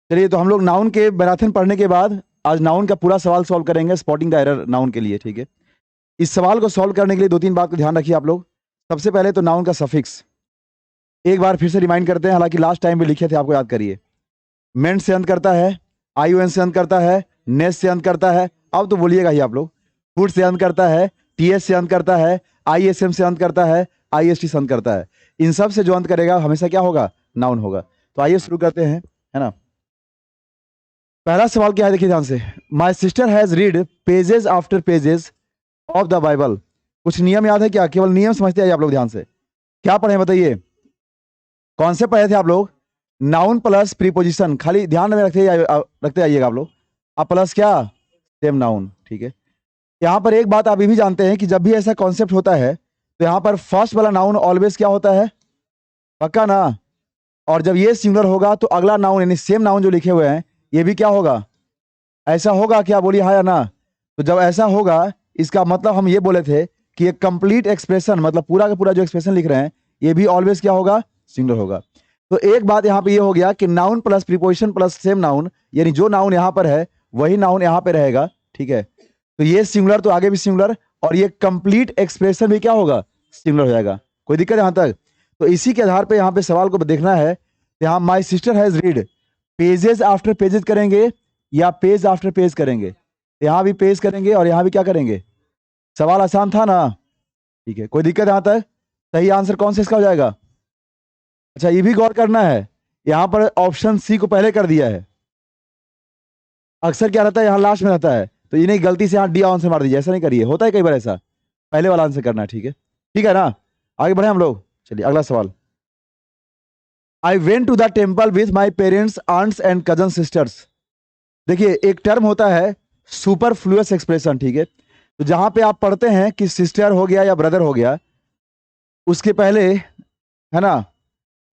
चलिए, तो हम लोग नाउन के मैराथन पढ़ने के बाद आज नाउन का पूरा सवाल सॉल्व करेंगे, स्पॉटिंग द एरर नाउन के लिए। ठीक है, इस सवाल को सॉल्व करने के लिए दो तीन बात को ध्यान रखिए आप लोग। सबसे पहले तो नाउन का सफिक्स एक बार फिर से रिमाइंड करते हैं, हालांकि लास्ट टाइम भी लिखे थे, आपको याद करिए। मेंट से अंत करता है, ION से अंत करता है, नेस से अंत करता है, अब तो बोलिएगा ही आप लोग। फूड से अंत करता है, TS से अंत करता है, ISM से अंत करता है, IST से अंत करता है। इन सब से जो अंत करेगा हमेशा क्या होगा? नाउन होगा। तो आइए शुरू करते हैं, है ना। पहला सवाल क्या है, देखिए ध्यान से। My sister has read pages after pages of the Bible. कुछ नियम याद है क्या? केवल नियम समझते आइए आप लोग ध्यान से। क्या पढ़े बताइए? कौन से पढ़े थे आप लोग? नाउन प्लस प्रीपोजिशन, खाली ध्यान में रखते आइएगा आप लोग। अब प्लस क्या? Same noun. ठीक है, यहां पर एक बात आप ये भी जानते हैं कि जब भी ऐसा कॉन्सेप्ट होता है तो यहां पर फर्स्ट वाला नाउन ऑलवेज क्या होता है? पक्का ना? और जब ये सिंगुलर होगा तो अगला नाउन यानी सेम नाउन जो लिखे हुए हैं ये भी क्या होगा? ऐसा होगा क्या? बोलिए हाँ या ना। तो जब ऐसा होगा इसका मतलब हम ये बोले थे कि एक कंप्लीट एक्सप्रेशन, मतलब पूरा का पूरा जो एक्सप्रेशन लिख रहे हैं ये भी ऑलवेज क्या होगा? सिंगुलर होगा। तो एक बात यहाँ पे ये हो गया कि noun plus preposition plus same noun, यानी जो नाउन यहाँ पर है वही नाउन यहाँ पे रहेगा। ठीक है, तो ये सिंगुलर तो आगे भी सिंगुलर, और ये कंप्लीट एक्सप्रेशन भी क्या होगा? सिंगुलर हो जाएगा। कोई दिक्कत यहाँ तक? तो इसी के आधार पे यहाँ पे सवाल को देखना है। यहाँ my sister has read, pages after pages करेंगे या पेज आफ्टर पेज करेंगे? यहाँ भी पेज करेंगे और यहाँ भी क्या करेंगे? सवाल आसान था ना? ठीक है, कोई दिक्कत यहाँ तक? सही आंसर कौन सा इसका हो जाएगा? अच्छा, ये भी गौर करना है, यहाँ पर ऑप्शन सी को पहले कर दिया है। अक्सर क्या रहता है, यहाँ लास्ट में रहता है, तो ये नहीं गलती से यहाँ डी आंसर मार दीजिए, ऐसा नहीं करिए, होता है कई बार ऐसा। पहले वाला आंसर करना है। ठीक है, ठीक है ना? आगे बढ़े हम लोग। चलिए अगला सवाल। I went to the temple with my parents, aunts and cousin sisters. देखिए, एक टर्म होता है सुपरफ्लुअस एक्सप्रेशन। ठीक है, तो जहां पे आप पढ़ते हैं कि सिस्टर हो गया या ब्रदर हो गया, उसके पहले, है ना,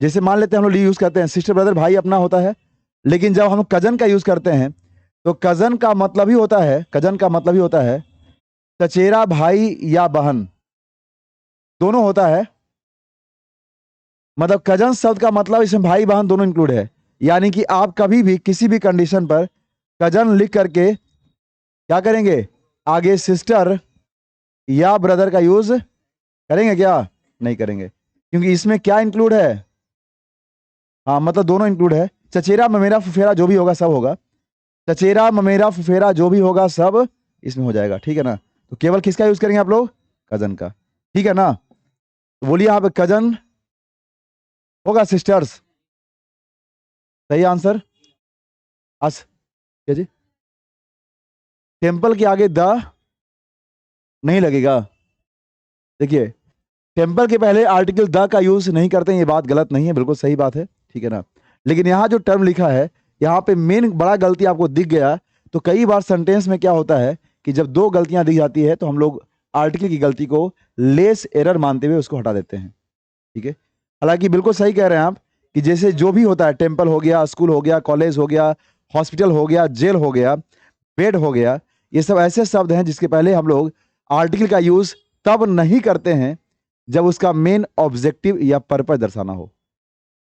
जैसे मान लेते हैं हम लोग यूज करते हैं सिस्टर ब्रदर, भाई अपना होता है। लेकिन जब हम कजन का यूज करते हैं तो कजन का मतलब ही होता है, कजन का मतलब ही होता है चचेरा भाई या बहन, दोनों होता है। मतलब कजन शब्द का मतलब इसमें भाई बहन दोनों इंक्लूड है। यानी कि आप कभी भी किसी भी कंडीशन पर कजन लिख करके क्या करेंगे? आगे सिस्टर या ब्रदर का यूज करेंगे क्या? नहीं करेंगे, क्योंकि इसमें क्या इंक्लूड है? हाँ, मतलब दोनों इंक्लूड है। चचेरा ममेरा फुफेरा जो भी होगा सब होगा। चचेरा ममेरा फुफेरा जो भी होगा सब इसमें हो जाएगा। ठीक है ना? तो केवल किसका यूज करेंगे आप लोग? कजन का। ठीक है ना? तो बोलिए यहाँ पे कजन होगा सिस्टर्स? सही आंसर। अस क्या जी? टेम्पल के आगे द नहीं लगेगा। देखिए, टेम्पल के पहले आर्टिकल द का यूज नहीं करते हैं, ये बात गलत नहीं है, बिल्कुल सही बात है। ठीक है ना? लेकिन यहाँ जो टर्म लिखा है यहाँ पे मेन बड़ा गलती आपको दिख गया। तो कई बार सेंटेंस में क्या होता है कि जब दो गलतियां दिख जाती है तो हम लोग आर्टिकल की गलती को लेस एरर मानते हुए उसको हटा देते हैं। ठीक है, हालांकि बिल्कुल सही कह रहे हैं आप कि जैसे जो भी होता है, टेम्पल हो गया, स्कूल हो गया, कॉलेज हो गया, हॉस्पिटल हो गया, जेल हो गया, बेड हो गया, ये सब ऐसे शब्द हैं जिसके पहले हम लोग आर्टिकल का यूज तब नहीं करते हैं जब उसका मेन ऑब्जेक्टिव या पर्पज दर्शाना हो।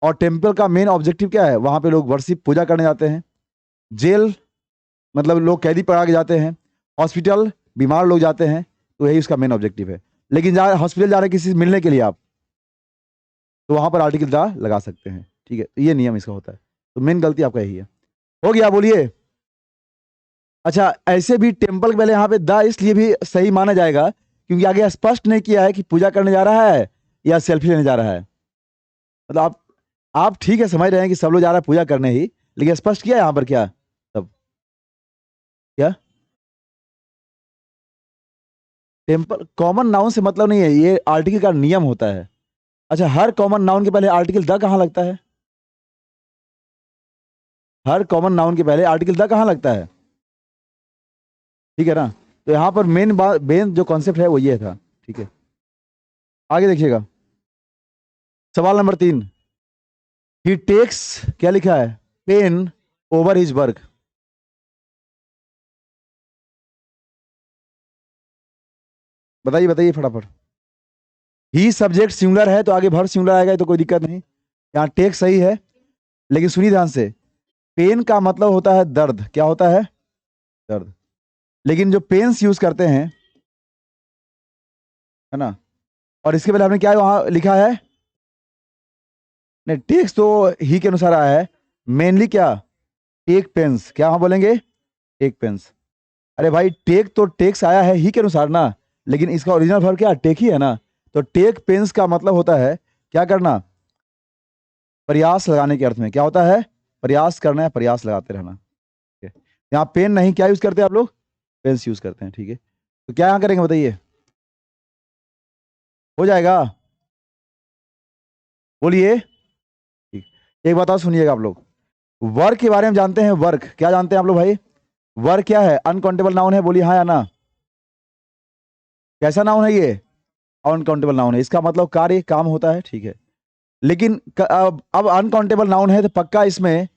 और टेम्पल का मेन ऑब्जेक्टिव क्या है? वहां पे लोग वर्शिप पूजा करने जाते हैं। जेल मतलब लोग कैदी पकड़ा के जाते हैं। हॉस्पिटल बीमार लोग जाते हैं, तो यही उसका मेन ऑब्जेक्टिव है। लेकिन हॉस्पिटल जा रहे हैं किसी से मिलने के लिए आप, तो वहां पर आर्टिकल द लगा सकते हैं। ठीक है, तो ये नियम इसका होता है। तो मेन गलती आपका यही है। हो गया, बोलिए। अच्छा, ऐसे भी टेम्पल के पहले यहाँ पे द इसलिए भी सही माना जाएगा क्योंकि आगे स्पष्ट नहीं किया है कि पूजा करने जा रहा है या सेल्फी लेने जा रहा है। मतलब आप ठीक है समझ रहे हैं कि सब लोग जा रहा है पूजा करने ही, लेकिन स्पष्ट किया है यहाँ पर क्या? तब क्या टेम्पल कॉमन नाउन से मतलब नहीं है, ये आर्टिकल का नियम होता है। अच्छा, हर कॉमन नाउन के पहले आर्टिकल द कहाँ लगता है? हर कॉमन नाउन के पहले आर्टिकल द कहाँ लगता है? ठीक है ना? तो यहाँ पर मेन जो कॉन्सेप्ट है वो ये था। ठीक है, आगे देखिएगा। सवाल नंबर 3। ही टेक्स, क्या लिखा है? Pain over his work. बताइए बताइए फटाफट। ही सब्जेक्ट सिंगुलर है तो आगे भर सिंगुलर आएगा, तो कोई दिक्कत नहीं। यहाँ टेक्स सही है, लेकिन सुनिए ध्यान से। पेन का मतलब होता है दर्द, क्या होता है? दर्द। लेकिन जो पेन्स यूज करते हैं, है ना, और इसके पहले हमने क्या वहां लिखा है? नहीं, टेक्स तो ही के अनुसार आया है, मेनली क्या? टेक पेन्स, क्या वहां बोलेंगे? Take pains. अरे भाई, टेक तो टेक्स आया है ही के अनुसार ना, लेकिन इसका ओरिजिनल वर्ब क्या? टेक ही है ना। तो टेक पेन्स का मतलब होता है क्या करना? प्रयास लगाने के अर्थ में। क्या होता है? प्रयास करना है, प्रयास लगाते रहना। ठीक है। यहाँ पेन नहीं, क्या यूज करते हैं आप लोग? पेन्स यूज करते हैं। ठीक है, तो क्या यहाँ करेंगे बताइए? हो जाएगा? बोलिए। ठीक। एक बात और सुनिएगा आप लोग, वर्क के बारे में जानते हैं? वर्क क्या जानते हैं आप लोग भाई? वर्क क्या है? अनकाउंटेबल नाउन है, बोलिए हाँ या ना। कैसा नाउन है ये? अनकाउंटेबल नाउन है, इसका मतलब कार्य, काम होता है। ठीक है, लेकिन अब अनकाउंटेबल नाउन है तो पक्का इसमें,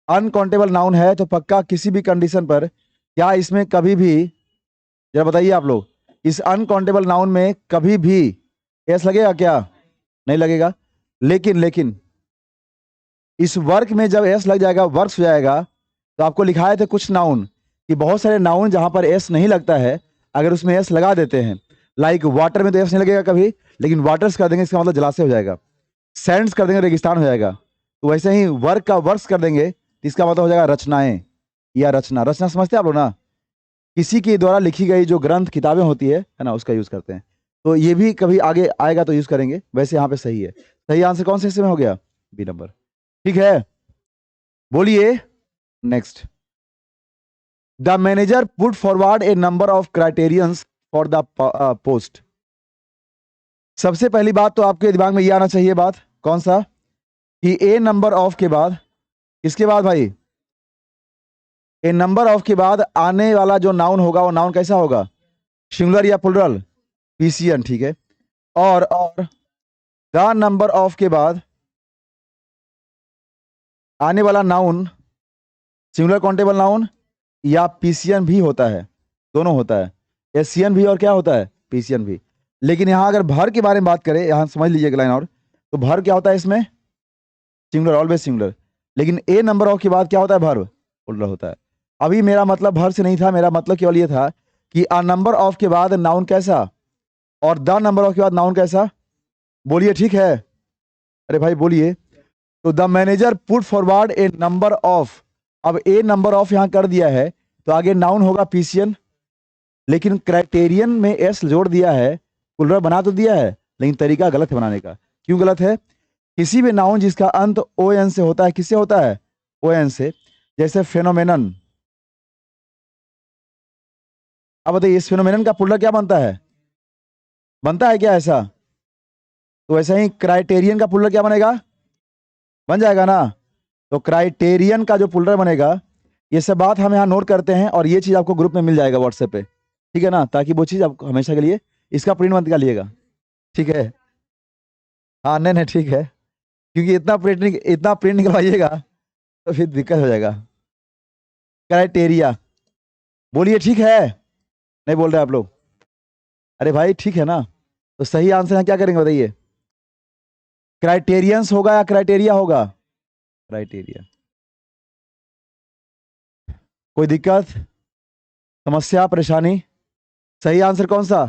अनकाउंटेबल नाउन है तो पक्का किसी भी कंडीशन पर, क्या इसमें कभी भी, जरा बताइए आप लोग, इस अनकाउंटेबल नाउन में कभी भी एस लगेगा क्या? नहीं लगेगा। लेकिन इस वर्क में जब एस लग जाएगा, वर्क्स हो जाएगा, तो आपको लिखाए थे कुछ नाउन कि बहुत सारे नाउन जहां पर एस नहीं लगता है, अगर उसमें एस लगा देते हैं, लाइक वाटर में तो एस नहीं लगेगा कभी, लेकिन वाटर्स कर देंगे, इसका मतलब जलाशय हो जाएगा। सैंड्स कर देंगे, रेगिस्तान हो जाएगा। तो वैसे ही वर्क का वर्क्स कर देंगे तो इसका मतलब हो जाएगा रचनाएं या रचना। रचना समझते हैं आप लोग ना? किसी के द्वारा लिखी गई जो ग्रंथ किताबें होती है ना, उसका यूज करते हैं। तो ये भी कभी आगे आएगा तो यूज करेंगे। वैसे यहाँ पे सही है। सही आंसर कौन से हिस्से में हो गया? B number. ठीक है, बोलिए next. The manager put forward a number of criterions for the post. सबसे पहली बात तो आपके दिमाग में ये आना चाहिए, बात कौन सा? कि ए नंबर ऑफ के बाद, इसके बाद भाई, ए नंबर ऑफ के बाद आने वाला जो नाउन होगा वो नाउन कैसा होगा? सिंगुलर या प्लुरल? पीसीएन। ठीक है, और द नंबर ऑफ के बाद आने वाला नाउन सिंगुलर काउंटेबल नाउन या पीसीएन भी होता है, दोनों होता है। एससीएन भी और क्या होता है? पीसीएन भी। लेकिन यहां अगर भर के बारे में बात करें, यहां समझ लीजिएगा लाइन और, तो भर क्या होता है इसमें? Singular, always singular. लेकिन ए नंबर ऑफ के बाद क्या होता है? भर प्लुरल होता है। अभी मेरा मतलब भर से नहीं था, मेरा मतलब केवल ये था कि अ नंबर ऑफ के बाद नाउन कैसा और द नंबर ऑफ के बाद नाउन कैसा। बोलिए, ठीक है? अरे भाई बोलिए। तो the manager put forward a number of, अब ए नंबर ऑफ यहां कर दिया है तो आगे नाउन होगा पीसीएन, लेकिन क्राइटेरियन में एस जोड़ दिया है, प्लुरल बना तो दिया है, लेकिन तरीका गलत है बनाने का। क्यों गलत है? किसी भी नाउन जिसका अंत ओ एन से होता है, किससे होता है? ओ एन से। जैसे फेनोमेनन, अब बताइए इस फेनोमेनन का प्लुरल क्या बनता है? बनता है क्या ऐसा? तो वैसे ही क्राइटेरियन का प्लुरल क्या बनेगा? बन जाएगा ना। तो क्राइटेरियन का जो प्लुरल बनेगा, ये सब बात हम यहाँ नोट करते हैं और ये चीज आपको ग्रुप में मिल जाएगा व्हाट्सएप पे। ठीक है ना, ताकि वो चीज आपको हमेशा के लिए इसका प्रिंट मत निकालिएगा। ठीक है? हाँ, नहीं नहीं, ठीक है, क्योंकि इतना प्रिंट निकलवाइएगा तो फिर दिक्कत हो जाएगा। क्राइटेरिया, बोलिए ठीक है? नहीं बोल रहे आप लोग? अरे भाई ठीक है ना। तो सही आंसर यहाँ क्या करेंगे बताइए? क्राइटेरियंस होगा या क्राइटेरिया होगा? क्राइटेरिया। कोई दिक्कत, समस्या, परेशानी? सही आंसर कौन सा?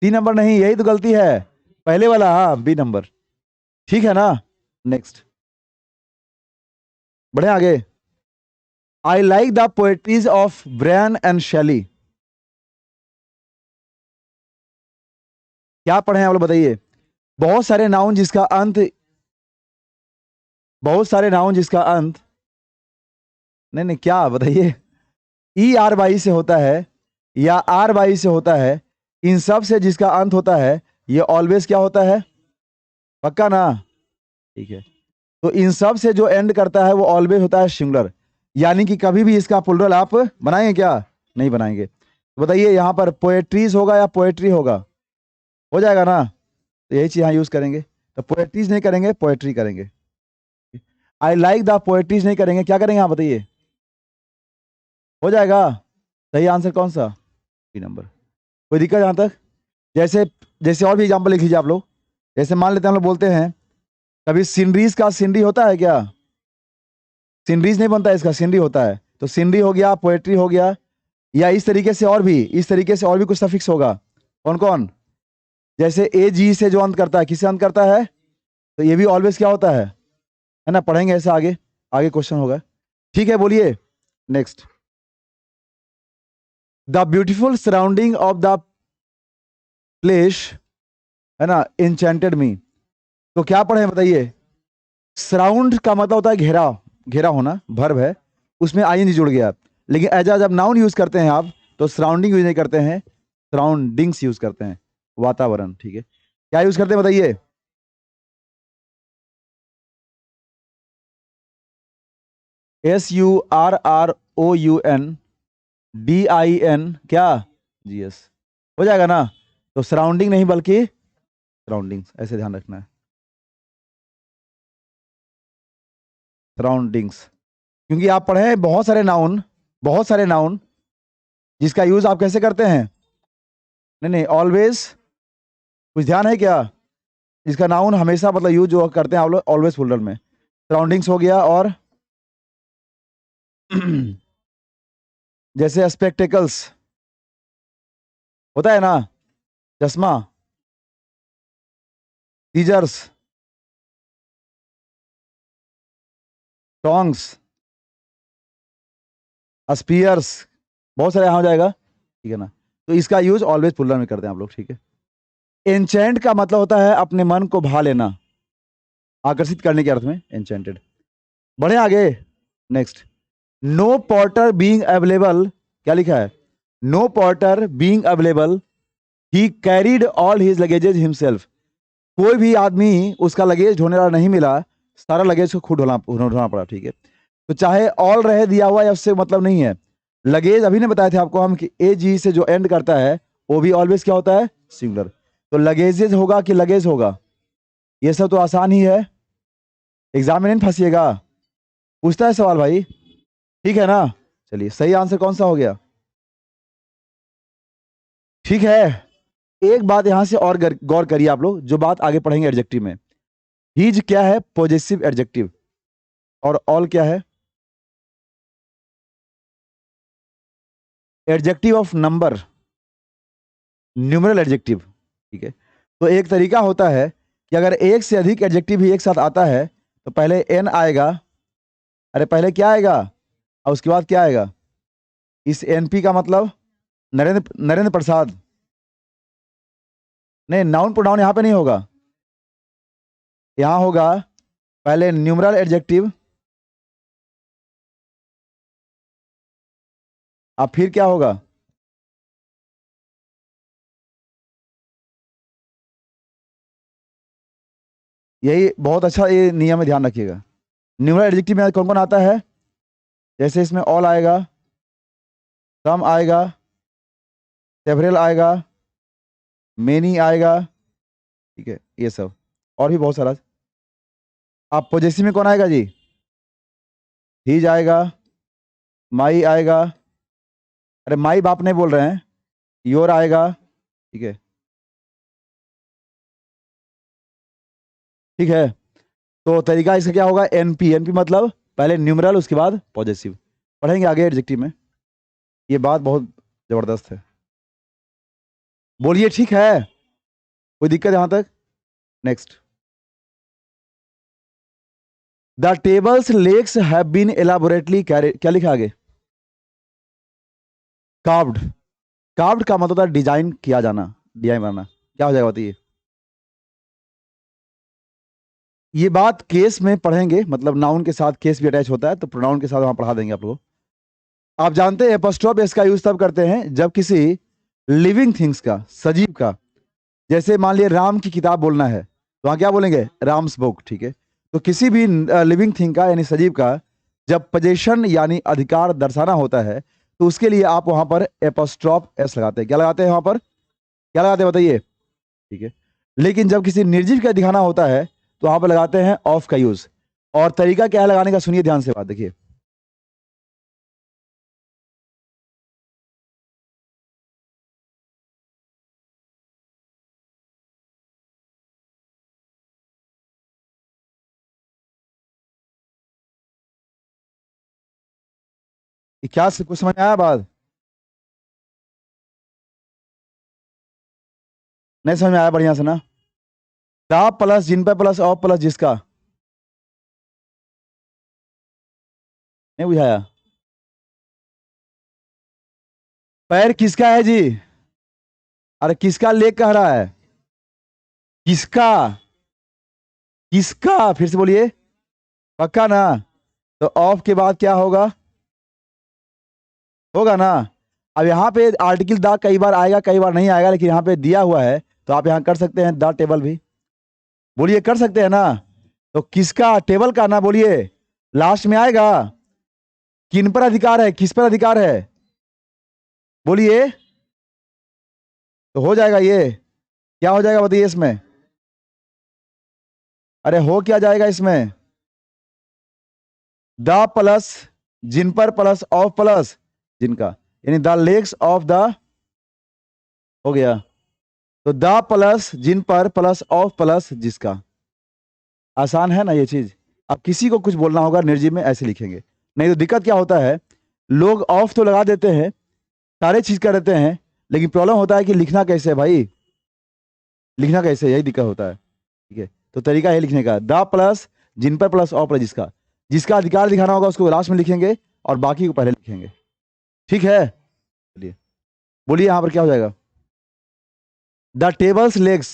3 नंबर नहीं, यही तो गलती है, पहले वाला। हाँ, बी नंबर। ठीक है ना। नेक्स्ट, बढ़े आगे। I like the poetries of Byron and Shelley. क्या पढ़े हैं आप लोग बताइए? बहुत सारे नाउन जिसका अंत, बहुत सारे नाउन जिसका अंत, नहीं नहीं, क्या बताइए, ई आर वाई से होता है या आर वाई से होता है, इन सब से जिसका अंत होता है, ये ऑलवेज क्या होता है? पक्का ना? ठीक है, तो इन सब से जो एंड करता है वो ऑलवेज होता है सिंगुलर, यानी कि कभी भी इसका प्लुरल आप बनाएंगे क्या? नहीं बनाएंगे। तो बताइए यहाँ पर पोएट्रीज होगा या पोएट्री होगा? हो जाएगा ना। तो यही चीज यहाँ यूज करेंगे। तो पोएट्रीज नहीं करेंगे, पोएट्री करेंगे। आई लाइक द पोएट्रीज नहीं करेंगे, क्या करेंगे आप बताइए? हो जाएगा। सही आंसर कौन सा? B number. कोई दिक्कत यहाँ तक? जैसे जैसे और भी एग्जाम्पल लिख लीजिए आप लोग। जैसे मान लेते हैं हम लोग बोलते हैं, कभी सीनरीज का सीनरी होता है क्या? सीनरीज नहीं बनता इसका, सीनरी होता है। तो सीनरी हो गया, पोएट्री हो गया, या इस तरीके से और भी, इस तरीके से और भी कुछ सफिक्स होगा। कौन कौन? जैसे ए जी से जो अंत करता है, किससे अंत करता है? तो ये भी ऑलवेज क्या होता है ना, पढ़ेंगे ऐसे आगे, आगे क्वेश्चन होगा। ठीक है, बोलिए next. The beautiful surrounding of the place, है ना, इंचेंटेड मी। तो क्या पढ़े बताइए? सराउंड का मतलब होता है घेरा, घेरा होना, वर्ब है, उसमें आईएनजी जुड़ गया। लेकिन एज जब नाउन यूज करते हैं आप, तो सराउंडिंग यूज नहीं करते हैं, सराउंडिंग्स यूज करते हैं, वातावरण। ठीक है, क्या यूज करते हैं बताइए? SURROUNDIN, क्या? GS हो जाएगा ना? तो सराउंडिंग नहीं बल्कि सराउंडिंग्स, ऐसे ध्यान रखना है, सराउंडिंग्स। क्योंकि आप पढ़े हैं बहुत सारे नाउन, बहुत सारे नाउन जिसका यूज आप कैसे करते हैं? नहीं नहीं, ऑलवेज, कुछ ध्यान है क्या? इसका नाउन हमेशा मतलब यूज जो करते हैं आप लोग ऑलवेज प्लूरल में। सराउंडिंग्स हो गया, और जैसे स्पेक्टेकल्स होता है ना, चश्मा, सीजर्स, टोंग्स, स्पीयर्स, बहुत सारे यहाँ हो जाएगा, ठीक है ना। तो इसका यूज ऑलवेज प्लूरल में करते हैं आप लोग, ठीक है। एंचेंट का मतलब होता है अपने मन को भा लेना, आकर्षित करने के अर्थ में एंचेंटेड। बढ़े आगे, next. No porter being available, क्या लिखा है? No porter being available, he carried all his luggages himself. कोई भी आदमी उसका लगेज ढोने वाला नहीं मिला, सारा लगेज को खुद ढोना पड़ा, ठीक है। तो चाहे ऑल रहे दिया हुआ या उससे मतलब नहीं है, लगेज अभी ने बताए थे आपको हम कि ए जी से जो एंड करता है वो भी ऑलवेज क्या होता है? सिंगुलर। तो लगेजेज होगा कि लगेज होगा? ये सब तो आसान ही है, एग्जाम में नहीं फंसिएगा, पूछता है सवाल भाई, ठीक है ना। चलिए, सही आंसर कौन सा हो गया? ठीक है। एक बात यहां से और गौर करिए आप लोग, जो बात आगे पढ़ेंगे एडजेक्टिव में। हीज क्या है? Possessive adjective. और ऑल क्या है? Adjective of number, numeral adjective, ठीक है। तो एक तरीका होता है कि अगर एक से अधिक एडजेक्टिव भी एक साथ आता है, तो पहले एन आएगा, अरे पहले क्या आएगा और उसके बाद क्या आएगा? इस एनपी का मतलब नरेंद्र, नरेंद्र प्रसाद। नहीं, नाउन प्रोनाउन यहां पे नहीं होगा, यहां होगा पहले न्यूमरल एडजेक्टिव, अब फिर क्या होगा? यही बहुत अच्छा, ये नियम में ध्यान रखिएगा। न्यूमरल एडजेक्टिव में कौन कौन आता है? जैसे इसमें ऑल आएगा, सम आएगा, सेवरल आएगा, मेनी आएगा, ठीक है, ये सब, और भी बहुत सारा। आप पॉजेसिव में कौन आएगा जी? हीज आएगा, माई आएगा, अरे माई बाप नहीं बोल रहे हैं, योर आएगा, ठीक है, ठीक है। तो तरीका इसका क्या होगा? एनपी, एनपी मतलब पहले न्यूमरल उसके बाद पॉजेसिव। पढ़ेंगे आगे एडजेक्टिव में, ये बात बहुत जबरदस्त है। बोलिए ठीक है, कोई दिक्कत यहां तक? Next. The tables legs have been elaborately क्या लिखा आगे? कार्व्ड। कार्व्ड का मतलब होता है डिजाइन किया जाना, डिजाइन बनाना। क्या हो जाएगा बताइए? ये बात केस में पढ़ेंगे, मतलब नाउन के साथ केस भी अटैच होता है, तो प्रोनाउन के साथ वहां पढ़ा देंगे आप लोग। आप जानते हैं एपोस्ट्रोफ एस का यूज तब करते हैं जब किसी लिविंग थिंग्स का, सजीव का, जैसे मान लिया राम की किताब बोलना है, तो वहां क्या बोलेंगे? राम्स बुक, ठीक है। तो किसी भी लिविंग थिंग का यानी सजीव का जब पोजेशन यानी अधिकार दर्शाना होता है, तो उसके लिए आप वहां पर एपोस्ट्रोफ एस लगाते हैं। क्या लगाते हैं वहां पर? क्या लगाते हैं बताइए? ठीक है। लेकिन जब किसी निर्जीव का दिखाना होता है, तो वहां पर लगाते हैं ऑफ का यूज। और तरीका क्या है लगाने का, सुनिए ध्यान से बात, देखिए। क्या कुछ समझ में आया बात? नहीं समझ में आया? बढ़िया से ना। द प्लस जिन पर प्लस ऑफ प्लस जिसका। नहीं बुझाया? पैर किसका है जी? अरे किसका लेग कह रहा है? किसका? किसका फिर से बोलिए। पक्का ना? तो ऑफ के बाद क्या होगा? होगा ना? अब यहाँ पे आर्टिकल द कई बार आएगा कई बार नहीं आएगा, लेकिन यहाँ पे दिया हुआ है तो आप यहाँ कर सकते हैं द टेबल भी। बोलिए कर सकते हैं ना? तो किसका टेबल का ना बोलिए, लास्ट में आएगा। किन पर अधिकार है, किस पर अधिकार है? बोलिए। तो हो जाएगा ये। क्या हो जाएगा बताइए इसमें? अरे हो क्या जाएगा इसमें? द प्लस जिन पर प्लस ऑफ प्लस जिनका, यानी द लेग्स ऑफ द। हो गया। तो द प्लस जिन पर प्लस ऑफ प्लस जिसका। आसान है ना ये चीज? अब किसी को कुछ बोलना होगा निर्जीव में ऐसे लिखेंगे। नहीं तो दिक्कत क्या होता है, लोग ऑफ तो लगा देते हैं, सारे चीज कर देते हैं, लेकिन प्रॉब्लम होता है कि लिखना कैसे है भाई? लिखना कैसे है, यही दिक्कत होता है। ठीक है, तो तरीका है लिखने का, द प्लस जिन पर प्लस ऑफ प्लस जिसका। जिसका अधिकार दिखाना होगा उसको लास्ट में लिखेंगे और बाकी को पहले लिखेंगे। ठीक है? चलिए बोलिए यहां पर क्या हो जाएगा? The tables legs.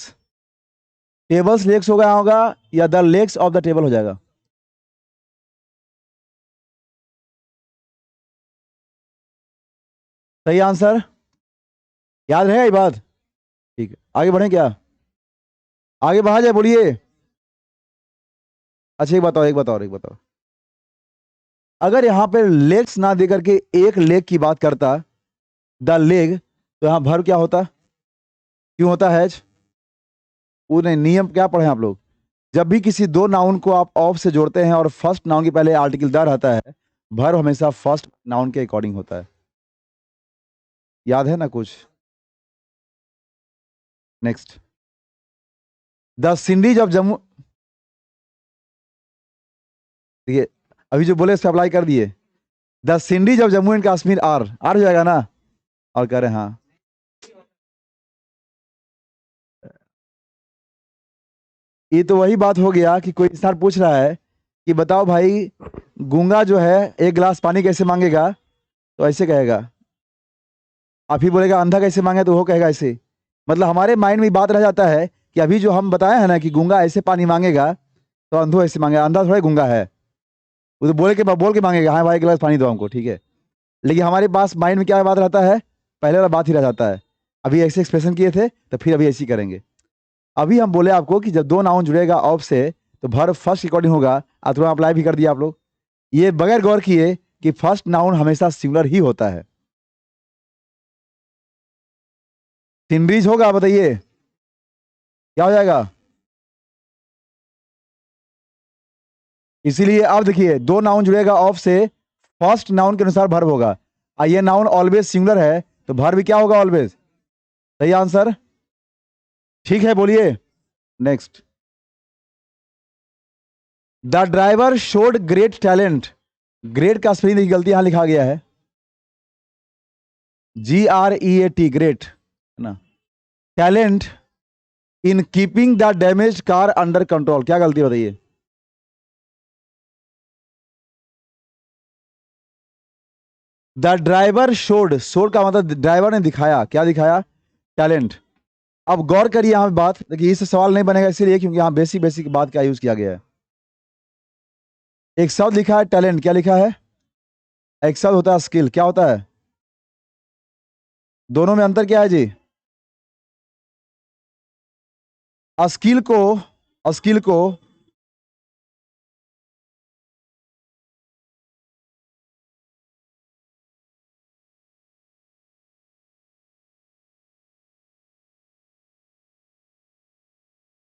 Tables legs हो गया होगा या the legs of the table हो जाएगा? सही आंसर। याद रहेगा ये बात? ठीक है, आगे बढ़े क्या? आगे बढ़ा जाए, बोलिए। अच्छा एक बताओ, एक बताओ, एक बताओ। अगर यहां पे लेग्स ना दे करके एक लेग की बात करता, द लेग, तो यहां भर क्या होता? क्यों होता है? वो नहीं, नियम क्या पढ़े हैं आप लोग? जब भी किसी दो नाउन को आप ऑफ से जोड़ते हैं और फर्स्ट नाउन के पहले आर्टिकल द रहता है, भर हमेशा फर्स्ट नाउन के अकॉर्डिंग होता है। याद है ना कुछ? नेक्स्ट। द सिंडीज ऑफ जम्मू। देखिए, अभी जो बोले उससे अप्लाई कर दिए। द सिंडीज of Jammu and Kashmir are हो जाएगा ना? और कह रहे हैं हाँ। ये तो वही बात हो गया कि कोई इंसान पूछ रहा है कि बताओ भाई, गूंगा जो है एक गिलास पानी कैसे मांगेगा? तो ऐसे कहेगा। आप ही बोलेगा अंधा कैसे मांगे, तो वो कहेगा ऐसे। मतलब हमारे माइंड में बात रह जाता है कि अभी जो हम बताए हैं ना कि गूंगा ऐसे पानी मांगेगा, तो अंधो ऐसे मांगेगा। अंधा थोड़ा गूंगा है, वो तो बोल के मांगेगा, हाँ भाई एक गिलास पानी दो हमको, ठीक है। लेकिन हमारे पास माइंड में क्या बात रहता है? पहले वाला बात ही रह जाता है। अभी ऐसे एक्सप्रेशन किए थे तो फिर अभी ऐसे ही करेंगे। अभी हम बोले आपको कि जब दो नाउन जुड़ेगा ऑफ से तो वर्ब फर्स्ट अकॉर्डिंग होगा। आप तुरंत अप्लाई भी कर दिया आप लोग, ये बगैर गौर किए कि फर्स्ट नाउन हमेशा सिंगुलर ही होता है। सिंडीज होगा, बताइए क्या हो जाएगा? इसीलिए अब देखिए, दो नाउन जुड़ेगा ऑफ से, फर्स्ट नाउन के अनुसार वर्ब होगा। और ये नाउन ऑलवेज सिंगुलर है तो वर्ब भी क्या होगा? ऑलवेज। सही आंसर। ठीक है, बोलिए next. The driver showed great talent. Great का स्पेलिंग गलती यहां लिखा गया है, GREAT, ग्रेट है ना। Talent in keeping the damage car under control, क्या गलती बताइए? द ड्राइवर शोड, शोड का मतलब ड्राइवर ने दिखाया, क्या दिखाया? टैलेंट। अब गौर करिए यहां पे बात, देखिए इससे सवाल नहीं बनेगा इसीलिए क्योंकि यहां बेसिक बेसिक बात क्या यूज किया गया है। एक शब्द लिखा है टैलेंट, क्या लिखा है? एक शब्द होता है स्किल, क्या होता है? दोनों में अंतर क्या है जी? स्किल को, स्किल को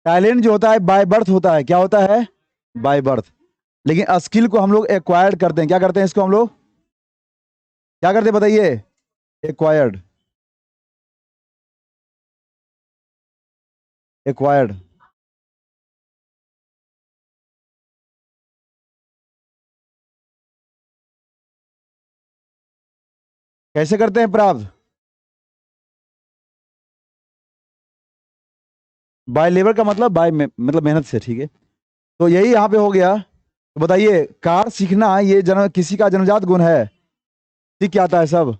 टैलेंट जो होता है बाय बर्थ होता है, क्या होता है? By birth. लेकिन स्किल को हम लोग एक्वायर्ड करते हैं, क्या करते हैं इसको हम लोग? क्या करते हैं बताइए? एक्वायर्ड। एक्वायर्ड। कैसे करते हैं प्राप्त? बाय लेबर का मतलब बाय मतलब मेहनत से, ठीक है। तो यही यहाँ पे हो गया। तो बताइए, कार सीखना ये किसी का जन्मजात गुण है, सीख क्या आता है सब,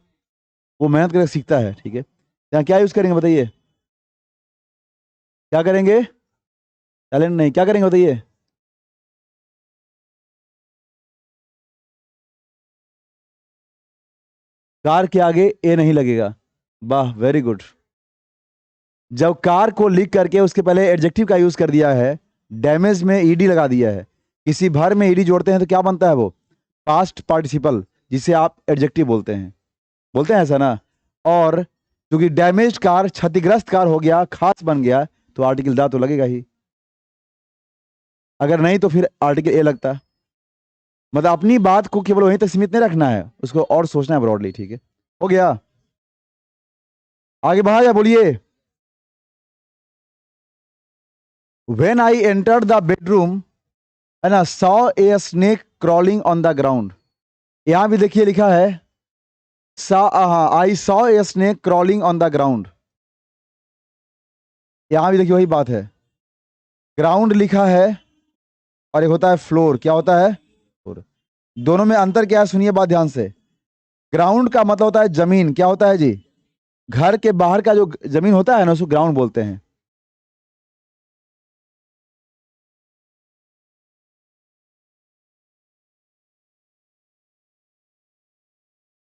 वो मेहनत करके सीखता है, ठीक है। यहाँ क्या यूज करेंगे बताइए, क्या करेंगे? टैलेंट नहीं, क्या करेंगे बताइए? कार के आगे ए नहीं लगेगा। वाह, वेरी गुड। जब कार को लिख करके उसके पहले एडजेक्टिव का यूज कर दिया है, डैमेज में ईडी लगा दिया है, किसी भर में ईडी जोड़ते हैं तो क्या बनता है वो? पास्ट पार्टिसिपल, जिसे आप एडजेक्टिव बोलते हैं ऐसा ना। और क्योंकि डैमेज्ड कार क्षतिग्रस्त कार हो गया, खास बन गया, तो आर्टिकल दा तो लगेगा ही। अगर नहीं तो फिर आर्टिकल ए लगता। मतलब अपनी बात को केवल वहीं तक सीमित नहीं रखना है, उसको और सोचना है ब्रॉडली, ठीक है। हो गया, आगे बढ़ा या बोलिए। When I entered the bedroom and I saw a snake crawling on the ground। यहां भी देखिए लिखा है I saw a snake crawling on the ground. यहां भी देखिए वही बात है, ग्राउंड लिखा है और एक होता है फ्लोर। क्या होता है? फ्लोर। दोनों में अंतर क्या है, सुनिए बात ध्यान से। ग्राउंड का मतलब होता है जमीन। क्या होता है जी? घर के बाहर का जो जमीन होता है ना, उसको ग्राउंड बोलते हैं।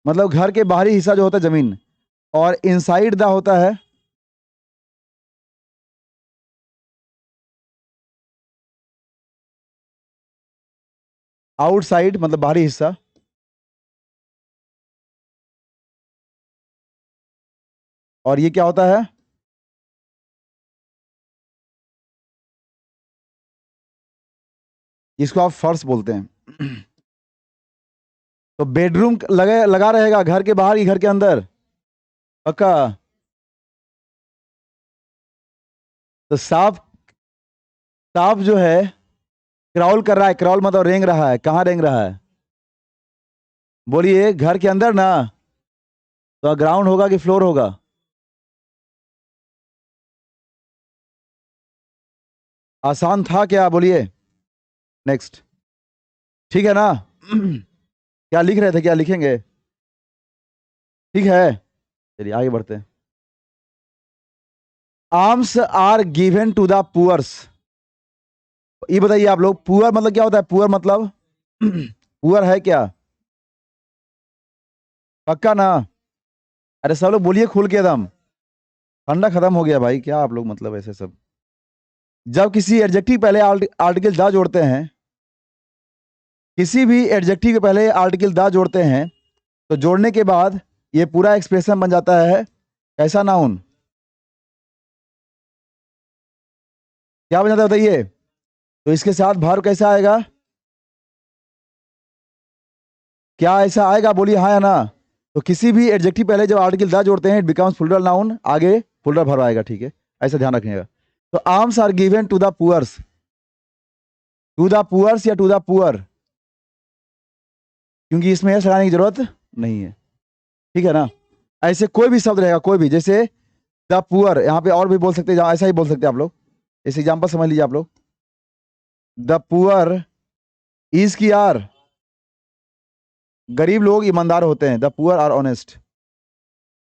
मतलब घर के बाहरी हिस्सा जो होता है जमीन, और इनसाइड द होता है आउटसाइड, मतलब बाहरी हिस्सा। और ये क्या होता है? इसको आप फर्श बोलते हैं। तो बेडरूम लगा रहेगा घर के बाहर की घर के अंदर? पक्का? तो सांप, सांप जो है क्राउल कर रहा है, क्राउल मतलब रेंग रहा है, कहाँ रेंग रहा है? बोलिए, घर के अंदर ना। तो ग्राउंड होगा कि फ्लोर होगा? आसान था क्या, बोलिए। नेक्स्ट, ठीक है ना? क्या लिख रहे थे, क्या लिखेंगे? ठीक है, चलिए आगे बढ़ते हैं। Arms are given to the poors. ये बताइए आप लोग, पुअर मतलब क्या होता है? पुअर मतलब पुअर है क्या? पक्का ना? अरे सब लोग बोलिए खुल के एकदम। ठंडा खत्म हो गया भाई, क्या आप लोग मतलब ऐसे सब। जब किसी एडजेक्टिव पहले आर्टिकल दा जोड़ते हैं, किसी भी एडजेक्टिव के पहले आर्टिकल दा जोड़ते हैं, तो जोड़ने के बाद ये पूरा एक्सप्रेशन बन जाता है कैसा नाउन? क्या बन जाता है बताइए? तो इसके साथ भार कैसा आएगा? क्या ऐसा आएगा, बोलिए हाँ या ना। तो किसी भी एडजेक्टिव पहले जब आर्टिकल द जोड़ते हैं, इट बिकम्स प्लूरल नाउन, आगे प्लूरल वर्ब आएगा, ठीक है। ऐसा ध्यान रखिएगा। तो arms are given to the poors, to the poors या टू द पुअर, क्योंकि इसमें एस लगाने की जरूरत नहीं है, ठीक है ना। ऐसे कोई भी शब्द रहेगा, कोई भी, जैसे द पुअर, यहाँ पे और भी बोल सकते हैं, ऐसा ही बोल सकते हैं आप लोग। इस एग्जाम्पल समझ लीजिए आप लोग। द पुअर इज की आर, गरीब लोग ईमानदार होते हैं, द पुअर आर ऑनेस्ट,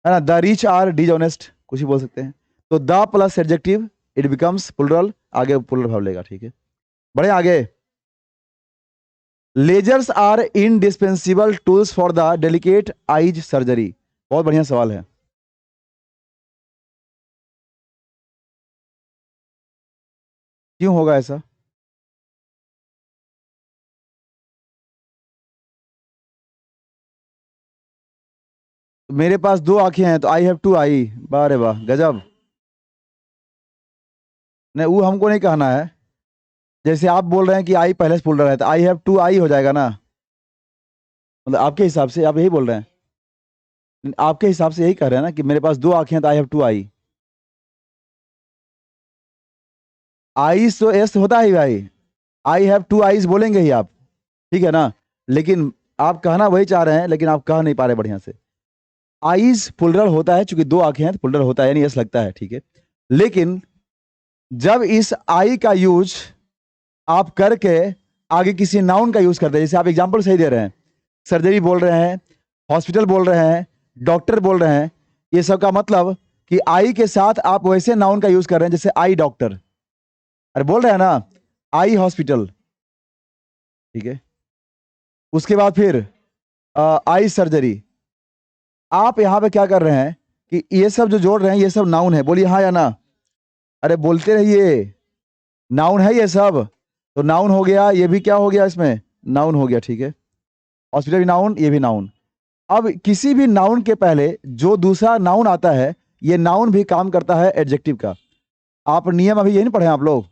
है ना। द रिच आर डिसऑनेस्ट, कुछ भी बोल सकते हैं। तो the plus adjective, it becomes plural, आगे प्लूरल भाव लेगा, ठीक है। बढ़े आगे। Lasers are indispensable tools for the delicate eyes surgery. बहुत बढ़िया सवाल है। क्यों होगा ऐसा? मेरे पास दो आंखें हैं तो आई हैव टू आई। वाह रे वाह, गजब। नहीं, वो हमको नहीं कहना है। जैसे आप बोल रहे हैं कि आई पहले से बोल रहा है, तो आई हैव टू आई हो जाएगा ना। मतलब आपके हिसाब से आप यही बोल रहे हैं, आपके हिसाब से यही कह रहे हैं ना कि मेरे पास दो आंखें हैं तो I have two eye. Eyes तो एस होता ही भाई, आई हैव टू आईज बोलेंगे ही आप, ठीक है ना। लेकिन आप कहना वही चाह रहे हैं, लेकिन आप कह नहीं पा रहे बढ़िया से। आईज पुलरल होता है, चूंकि दो आंखें हैं तो पुलरल होता है, यानी यस लगता है, ठीक है। लेकिन जब इस आई का यूज आप करके आगे किसी नाउन का यूज करते हैं, जैसे आप एग्जांपल सही दे रहे हैं, सर्जरी बोल रहे हैं, हॉस्पिटल बोल रहे हैं, डॉक्टर बोल रहे हैं, ये सब का मतलब कि आई के साथ आप वैसे नाउन का यूज कर रहे हैं जैसे आई डॉक्टर, अरे बोल रहे हैं ना, आई हॉस्पिटल, ठीक है। उसके बाद फिर आई सर्जरी। आप यहां पे क्या कर रहे हैं कि ये सब जो जोड़ रहे हैं ये सब नाउन है, बोलिए हाँ या ना, अरे बोलते रहिए, नाउन है ये सब, तो नाउन हो गया, ये भी क्या हो गया, इसमें नाउन हो गया, ठीक है। हॉस्पिटल भी नाउन, ये भी नाउन। अब किसी भी नाउन के पहले जो दूसरा नाउन आता है, ये नाउन भी काम करता है एडजेक्टिव का। आप नियम अभी यही नहीं पढ़े आप लोग,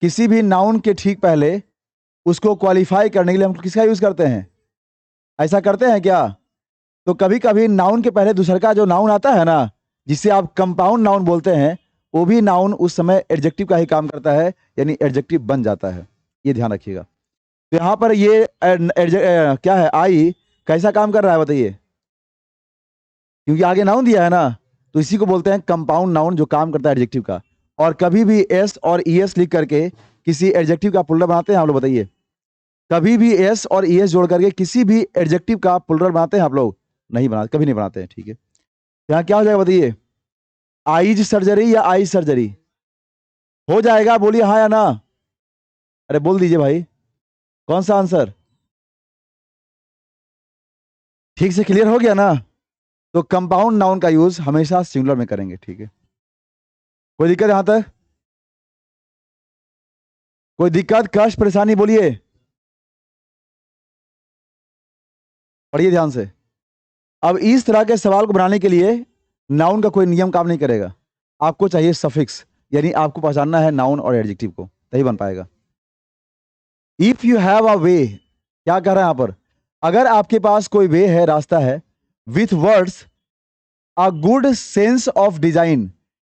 किसी भी नाउन के ठीक पहले उसको क्वालिफाई करने के लिए हम किसका यूज करते हैं, ऐसा करते हैं क्या? तो कभी कभी नाउन के पहले दूसरा का जो नाउन आता है ना, जिसे आप कंपाउंड नाउन बोलते हैं, वो भी नाउन उस समय एडजेक्टिव का ही काम करता है, यानी एडजेक्टिव बन जाता है, ये ध्यान रखिएगा। तो यहां पर ये क्या है, आई कैसा काम कर रहा है बताइए, क्योंकि आगे नाउन दिया है ना, तो इसी को बोलते हैं कंपाउंड नाउन, जो काम करता है एडजेक्टिव का। और कभी भी एस और ईएस लिख करके किसी एडजेक्टिव का प्लुरल बनाते हैं आप लोग, बताइए, कभी भी एस और ईएस जोड़ करके किसी भी एडजेक्टिव का प्लुरल बनाते हैं आप लोग? नहीं बनाते, कभी नहीं बनाते हैं, ठीक है। यहाँ क्या हो जाएगा बताइए, आईज सर्जरी या आई सर्जरी हो जाएगा, बोलिए हाँ या ना, अरे बोल दीजिए भाई, कौन सा आंसर, ठीक से क्लियर हो गया ना? तो कंपाउंड नाउन का यूज हमेशा सिंगुलर में करेंगे, ठीक है। कोई दिक्कत यहां तक, कोई दिक्कत कष्ट परेशानी, बोलिए, पढ़िए ध्यान से। अब इस तरह के सवाल को बनाने के लिए नाउन का कोई नियम काम नहीं करेगा, आपको चाहिए सफिक्स, यानी आपको पहचानना है नाउन और एडजेक्टिव को, तभी बन पाएगा। इफ यू हैव अ वे, क्या कह रहा है यहां पर, अगर आपके पास कोई वे है, रास्ता है, with words a good sense of design,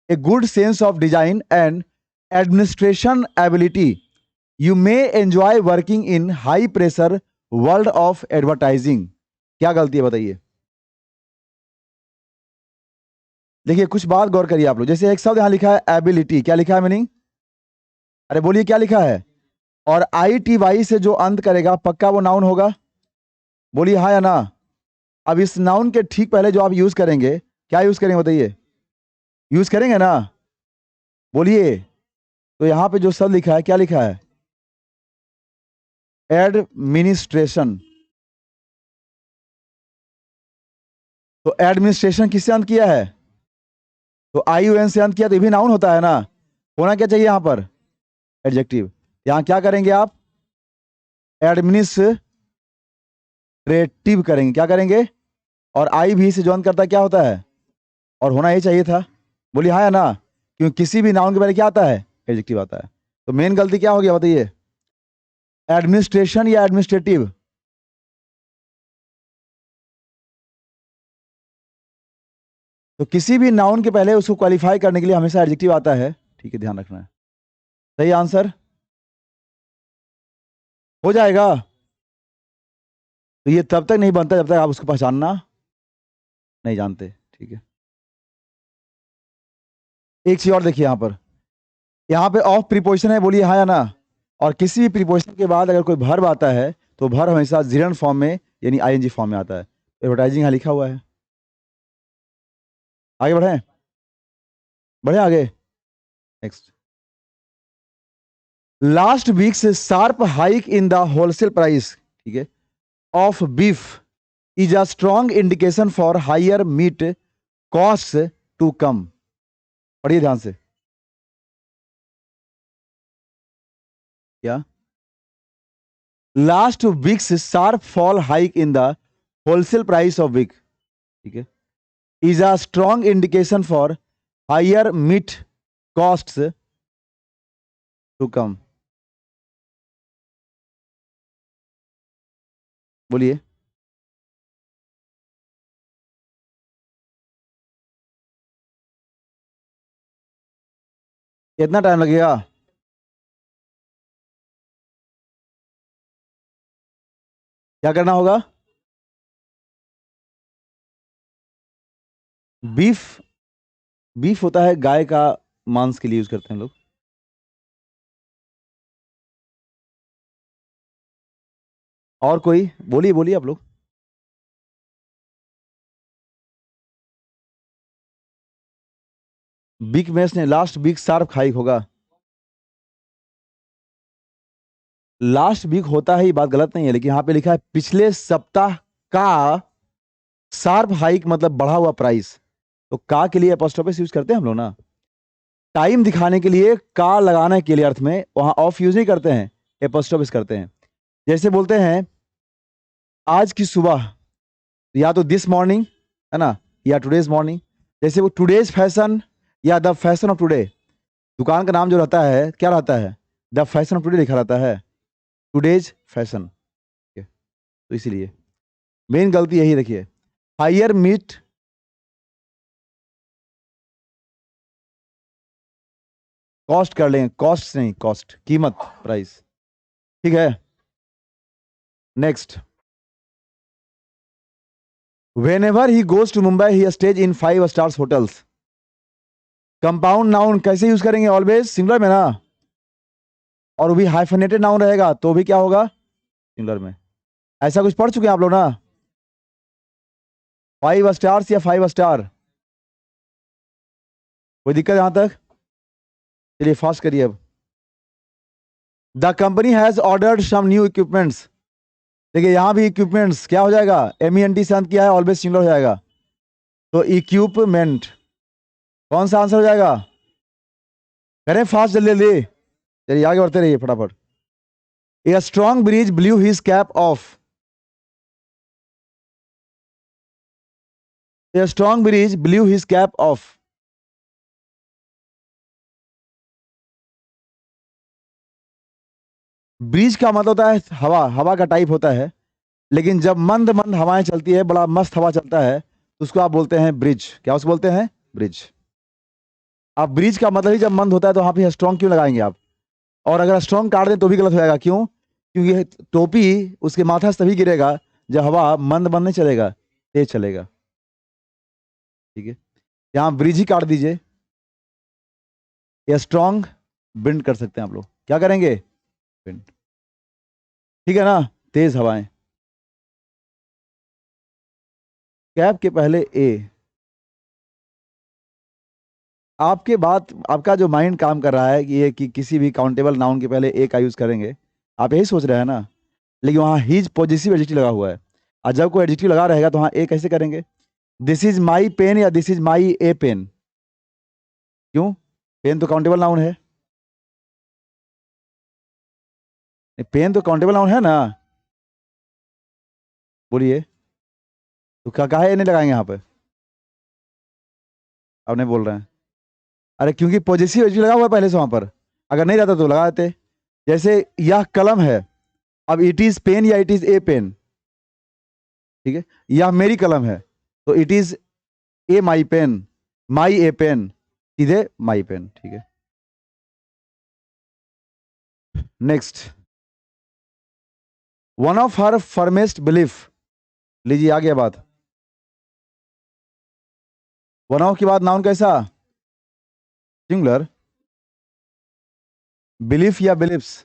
a good sense of design and administration ability, you may enjoy working in high pressure world of advertising। क्या गलती है बताइए, देखिए कुछ बात गौर करिए आप लोग, जैसे एक शब्द यहां लिखा है एबिलिटी, क्या लिखा है मीनिंग, अरे बोलिए क्या लिखा है, और आई टी वाई से जो अंत करेगा पक्का वो नाउन होगा, बोलिए हाँ या ना। अब इस नाउन के ठीक पहले जो आप यूज करेंगे, क्या यूज करेंगे बताइए, यूज करेंगे ना, बोलिए। तो यहां पे जो शब्द लिखा है, क्या लिखा है, एडमिनिस्ट्रेशन। तो एडमिनिस्ट्रेशन किससे अंत किया है, तो आई यू एन से अंत किया, तो ये भी नाउन होता है ना, होना क्या चाहिए यहां पर, एडजेक्टिव। यहां क्या करेंगे आप, एडमिनिस्ट्रेटिव करेंगे, क्या करेंगे, और आई भी से जो अंत करता है क्या होता है, और होना ही चाहिए था, बोलिए हाँ या ना, क्योंकि किसी भी नाउन के पहले क्या आता है, एडजेक्टिव आता है। तो मेन गलती क्या हो गया बताइए, एडमिनिस्ट्रेशन या एडमिनिस्ट्रेटिव, तो किसी भी नाउन के पहले उसको क्वालिफाई करने के लिए हमेशा एडजेक्टिव आता है, ठीक है, ध्यान रखना है। सही आंसर हो जाएगा। तो ये तब तक नहीं बनता जब तक आप उसको पहचानना नहीं जानते, ठीक है। एक चीज और देखिए यहाँ पे ऑफ प्रीपोजिशन है, बोलिए हाँ या ना। और किसी भी प्रीपोजिशन के बाद अगर कोई वर्ब आता है तो वर्ब हमेशा जिरन फॉर्म में, यानी आईएनजी फॉर्म में आता है। एडवर्टाइजिंग यहाँ लिखा हुआ है, आगे बढ़े, बढ़े आगे, next. Last week's sharp hike in the wholesale price, ठीक है, of beef is a strong indication for higher meat cost to come. पढ़िए ध्यान से, क्या, last week's sharp fall hike in the wholesale price of week, ठीक है, is a strong indication for higher meat cost to come. बोलिए, कितना time लगेगा, क्या करना होगा, बीफ, बीफ होता है गाय का मांस के लिए यूज करते हैं लोग। और कोई बोलिए बोलिए आप लोग। बिग मैच ने लास्ट बिग शार्प खाई होगा। लास्ट वीक होता है, ये बात गलत नहीं है, लेकिन यहाँ पे लिखा है पिछले सप्ताह का शार्प हाइक, मतलब बढ़ा हुआ प्राइस। तो का के लिए अपोस्ट्रोफिस यूज करते हैं हम लोग ना, टाइम दिखाने के लिए का लगाने के लिए अर्थ में, वहां ऑफ यूज नहीं करते हैं, अपोस्ट्रोफिस करते हैं। जैसे बोलते हैं आज की सुबह, या तो दिस मॉर्निंग है ना, या टुडेज मॉर्निंग। जैसे वो टुडेज फैशन या द फैशन ऑफ टुडे, दुकान का नाम जो रहता है क्या रहता है, द फैशन ऑफ टुडे लिखा रहता है, टुडेज फैशन। तो इसीलिए मेन गलती यही रखिए, हायर मीट, कॉस्ट कर लेंगे, कॉस्ट नहीं कॉस्ट, कीमत, प्राइस। ठीक है, next. Whenever he goes to Mumbai he stays in 5 stars hotels. Compound noun कैसे यूज करेंगे, ऑलवेज सिंगुलर में ना, और वो भी हाइफनेटेड नाउन रहेगा तो भी क्या होगा, सिंगुलर में। ऐसा कुछ पढ़ चुके हैं आप लोग ना, 5 स्टार्स या 5 स्टार, कोई दिक्कत यहां तक? चलिए फास्ट करिए अब। The company has ordered some new equipments. देखिए यहां भी इक्विपमेंट्स क्या हो जाएगा, MENT से अंत किया है, ऑलवेज सिंगुलर हो जाएगा, तो इक्विपमेंट कौन सा आंसर हो जाएगा, करें फास्ट जल्दी जल्दी, चलिए आगे बढ़ते रहिए फटाफट। A strong breeze blew his cap off. A strong breeze blew his cap off. Breeze का मतलब होता है हवा, हवा का टाइप होता है, लेकिन जब मंद मंद हवाएं चलती है, बड़ा मस्त हवा चलता है, तो उसको आप बोलते हैं ब्रिज। क्या उसको बोलते हैं, ब्रिज। अब ब्रिज का मतलब ही जब मंद होता है, तो वहां पे स्ट्रॉन्ग क्यों लगाएंगे आप, और अगर स्ट्रॉन्ग काट दें तो भी गलत हो जाएगा, क्यों, क्योंकि टोपी उसके माथा से तभी गिरेगा जब हवा मंद मंद नहीं चलेगा, तेज चलेगा। ठीक है, यहाँ ब्रिज ही काट दीजिए, या स्ट्रॉन्ग बिंड कर सकते हैं आप लोग, क्या करेंगे, बिंड। ठीक है ना, तेज हवाएं। कैप के पहले ए, आपके बात, आपका जो माइंड काम कर रहा है कि ये कि किसी भी काउंटेबल नाउन के पहले ए का यूज करेंगे, आप यही सोच रहे हैं ना, लेकिन वहाँ हिज पॉजिटिव एडजेक्टिव लगा हुआ है, और जब कोई एडजेक्टिव लगा रहेगा तो वहाँ ए कैसे करेंगे, दिस इज माई पेन या this is my a pen, क्यों, पेन तो काउंटेबल नाउन है, पेन तो काउंटेबल नाउन है ना, बोलिए, तो क्या कहा ए नहीं लगाएंगे यहाँ पे, अब नहीं बोल रहे हैं, अरे क्योंकि पॉजिटिव एडजेक्टिव लगा हुआ है पहले से वहां पर, अगर नहीं रहता तो लगा देते। जैसे यह कलम है, अब इट इज पेन या इट इज ए पेन, ठीक है, यह मेरी कलम है, तो it is a my pen, my a pen, सीधे माई पेन। ठीक है, next. One of her firmest belief, लीजिए आ गया बात, वन ऑफ के बाद नाउन कैसा, सिंगुलर, बिलीफ या बिलीफ्स,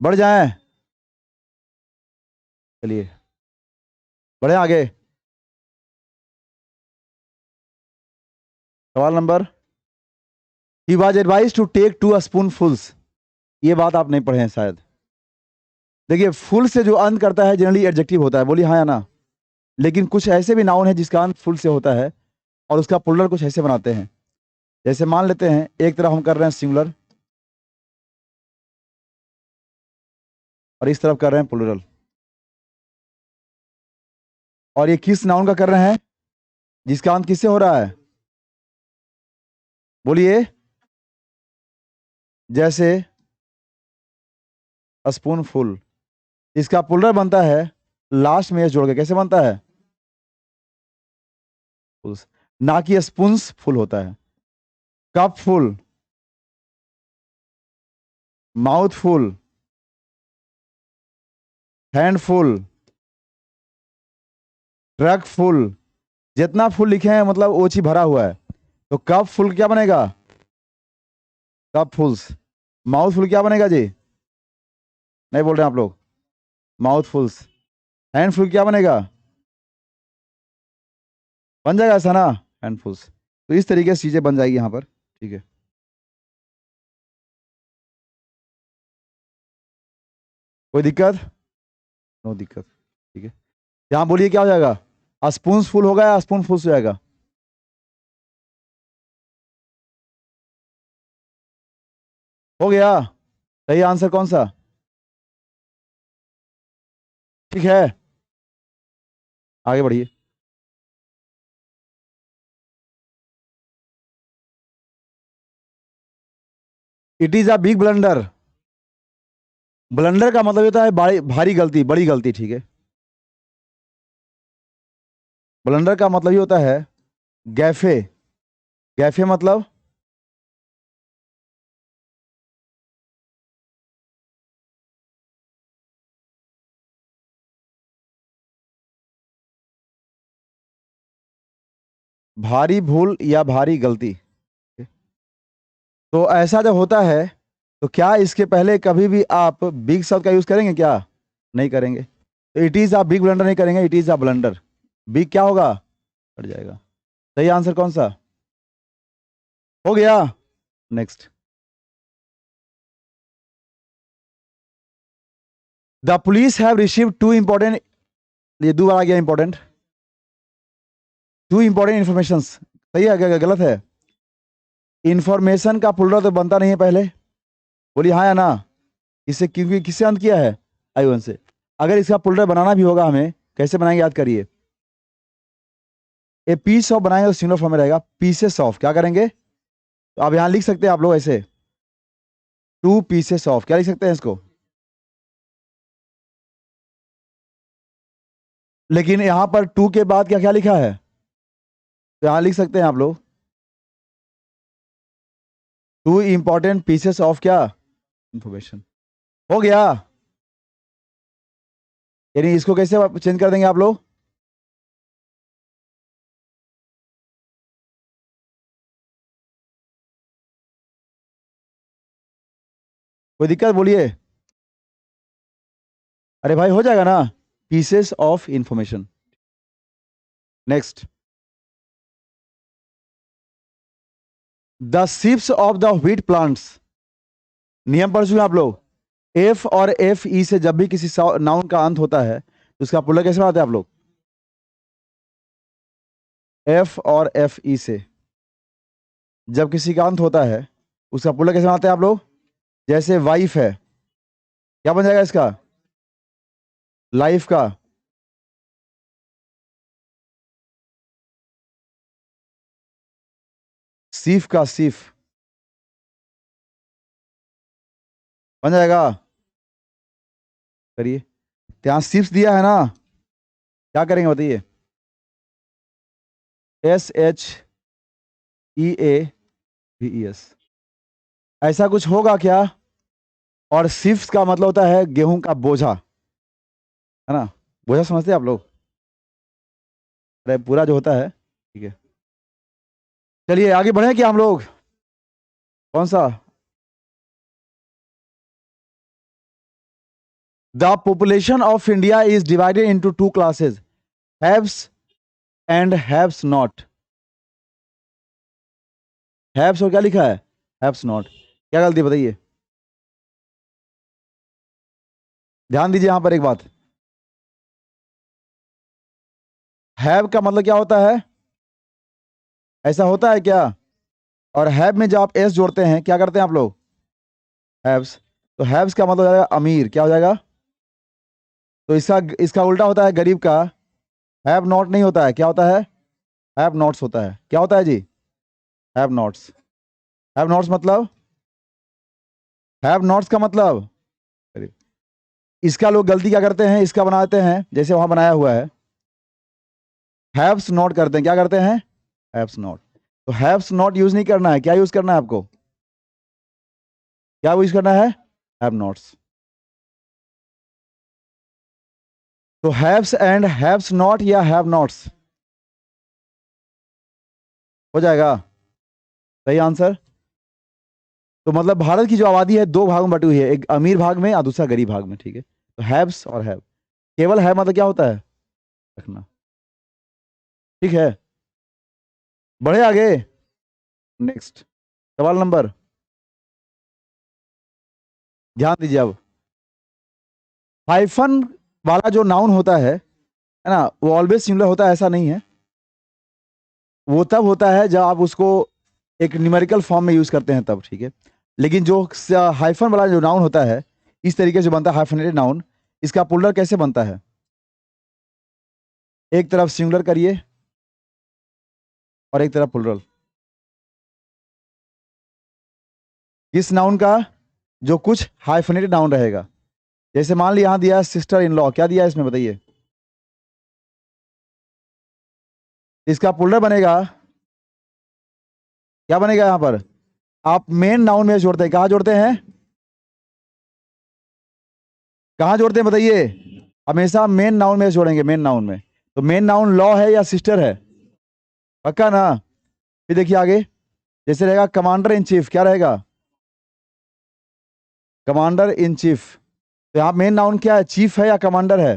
बढ़ जाए, चलिए बढ़े आगे। सवाल number, he was advise to take 2 spoonfuls. ये बात आप नहीं पढ़े हैं शायद। देखिए फुल से जो अंत करता है जनरली एडजेक्टिव होता है, बोलिए हाँ या ना, लेकिन कुछ ऐसे भी नाउन है जिसका अंत फुल से होता है, और उसका प्लुरल कुछ ऐसे बनाते हैं। जैसे मान लेते हैं एक तरफ हम कर रहे हैं सिंगुलर, और इस तरफ कर रहे हैं प्लुरल, और ये किस नाउन का कर रहे हैं जिसका अंत किससे हो रहा है, बोलिए, जैसे स्पून फुल, इसका प्लुरल बनता है लास्ट में एस जोड़ के, कैसे बनता है, फुल्स, ना कि स्पून्स फुल होता है। Cup full, mouth full, hand full, truck full, जितना फुल लिखे हैं मतलब वो चीज भरा हुआ है। तो कप फुल क्या बनेगा? कप फुल्स। माउथ फुल क्या बनेगा जी? नहीं बोल रहे हैं आप लोग? माउथ फुल्स। हैंड फुल क्या बनेगा? बन जाएगा ऐसा ना, हैंड फुल्स। तो इस तरीके से चीजें बन जाएगी यहाँ पर, ठीक है। कोई दिक्कत? नो दिक्कत, ठीक है। यहाँ बोलिए क्या हो जाएगा? स्पून फुल होगा या स्पून फुल हो जाएगा? हो गया। सही आंसर कौन सा? ठीक है, आगे बढ़िए। It is a big blunder. Blunder का मतलब होता है भारी गलती, बड़ी गलती, ठीक है। ब्लंडर का मतलब ये होता है गैफे। गैफे मतलब भारी भूल या भारी गलती। तो ऐसा जब होता है तो क्या इसके पहले कभी भी आप बिग शब्द का यूज करेंगे क्या? नहीं करेंगे। तो it is a big blunder नहीं करेंगे, it is a blunder. Big क्या होगा? हट जाएगा। सही आंसर कौन सा? हो गया। Next. The police have receive two important, ये दो बार आ गया इंपॉर्टेंट। टू इंपॉर्टेंट इन्फॉर्मेशन, सही है क्या गलत है? इंफॉर्मेशन का पुलरा तो बनता नहीं है पहले। बोलिए हाँ या ना। इससे क्योंकि किससे अंत किया है? आई वन से। अगर इसका पुलरा बनाना भी होगा हमें, कैसे बनाएंगे याद करिए। ए पीस ऑफ बनाएंगे तो सिंगुलर फॉर्म में रहेगा, पीसेस ऑफ क्या करेंगे? तो अब यहां लिख सकते हैं आप लोग ऐसे, टू पीसेस ऑफ, क्या लिख सकते हैं इसको? लेकिन यहां पर टू के बाद क्या क्या लिखा है? तो यहां लिख सकते हैं आप लोग, टू इंपॉर्टेंट पीसेस ऑफ क्या? इंफॉर्मेशन। हो गया। यानी इसको कैसे चेंज कर देंगे आप लोग? कोई दिक्कत बोलिए। अरे भाई हो जाएगा ना, pieces of information. Next. The ships of the wheat plants. नियम पढ़ चुके हैं आप लोग। एफ और एफ ई से जब भी किसी नाउन का अंत होता है तो उसका पुल्ला कैसे बनाते हैं आप लोग? एफ और एफ ई से जब किसी का अंत होता है उसका पुल्ला कैसे बनाते हैं आप लोग? जैसे वाइफ है, क्या बन जाएगा इसका? लाइफ का। सीफ का सीफ बन जाएगा। करिए। तो यहाँ सीफ्स दिया है ना, क्या करेंगे बताइए? S H E A V E S, ऐसा कुछ होगा क्या? और सिफ्स का मतलब होता है गेहूं का बोझा, है ना? बोझा समझते हैं आप लोग? अरे पूरा जो होता है, ठीक है। चलिए आगे बढ़े क्या हम लोग? कौन सा? The population of India is divided into two classes, haves and haves not. Haves और क्या लिखा है? Haves not. क्या गलती बताइए? ध्यान दीजिए यहां पर एक बात। हैव का मतलब क्या होता है? ऐसा होता है क्या? और हैव में जब आप एस जोड़ते हैं क्या करते हैं आप लोग? हैव्स। तो हैव्स का मतलब हो जाएगा अमीर, क्या हो जाएगा? तो इसका इसका उल्टा होता है गरीब का। हैव नॉट नहीं होता है, क्या होता है? हैव नॉट्स होता है। क्या होता है जी? Have nots. हैव नॉट्स मतलब, हैव नॉट्स का मतलब गरीब। इसका लोग गलती क्या करते हैं, इसका बनाते हैं जैसे वहां बनाया हुआ है, हैव्स नॉट करते हैं। क्या करते हैं? Haves not. तो हैव्स नॉट यूज नहीं करना है, क्या यूज करना है आपको? क्या यूज करना है? Have nots. तो हैव्स एंड हैव्स नॉट या हैव नॉट्स हो जाएगा सही आंसर। तो मतलब भारत की जो आबादी है दो भागों में बटी हुई है, एक अमीर भाग में और दूसरा गरीब भाग में, ठीक है। तो हैव्स और हैव, केवल है मतलब क्या होता है, रखना, ठीक है। बढ़े आगे, नेक्स्ट सवाल नंबर, ध्यान दीजिए अब। हाइफन वाला जो नाउन होता है ना, वो ऑलवेज सिंगुलर होता है ऐसा नहीं है। वो तब होता है जब आप उसको एक न्यूमेरिकल फॉर्म में यूज करते हैं तब, ठीक है। लेकिन जो हाइफन वाला जो नाउन होता है, इस तरीके से बनता है हाइफनेटेड नाउन, इसका पुलर कैसे बनता है, एक तरफ सिंगुलर करिए और एक तरफ प्लुरल। इस नाउन का जो कुछ हाइफनेटेड नाउन रहेगा, जैसे मान लिया यहां दिया है सिस्टर इन लॉ, क्या दिया है इसमें बताइए, इसका पुलर बनेगा, क्या बनेगा यहां पर, आप मेन नाउन में जोड़ते हैं, कहां जोड़ते हैं, कहां जोड़ते हैं बताइए, हमेशा मेन नाउन में जोड़ेंगे, मेन नाउन में। तो मेन नाउन लॉ है या सिस्टर है, पक्का ना। फिर देखिए आगे, जैसे रहेगा कमांडर इन चीफ, क्या रहेगा, कमांडर इन चीफ। तो यहाँ मेन नाउन क्या है, चीफ है या कमांडर है,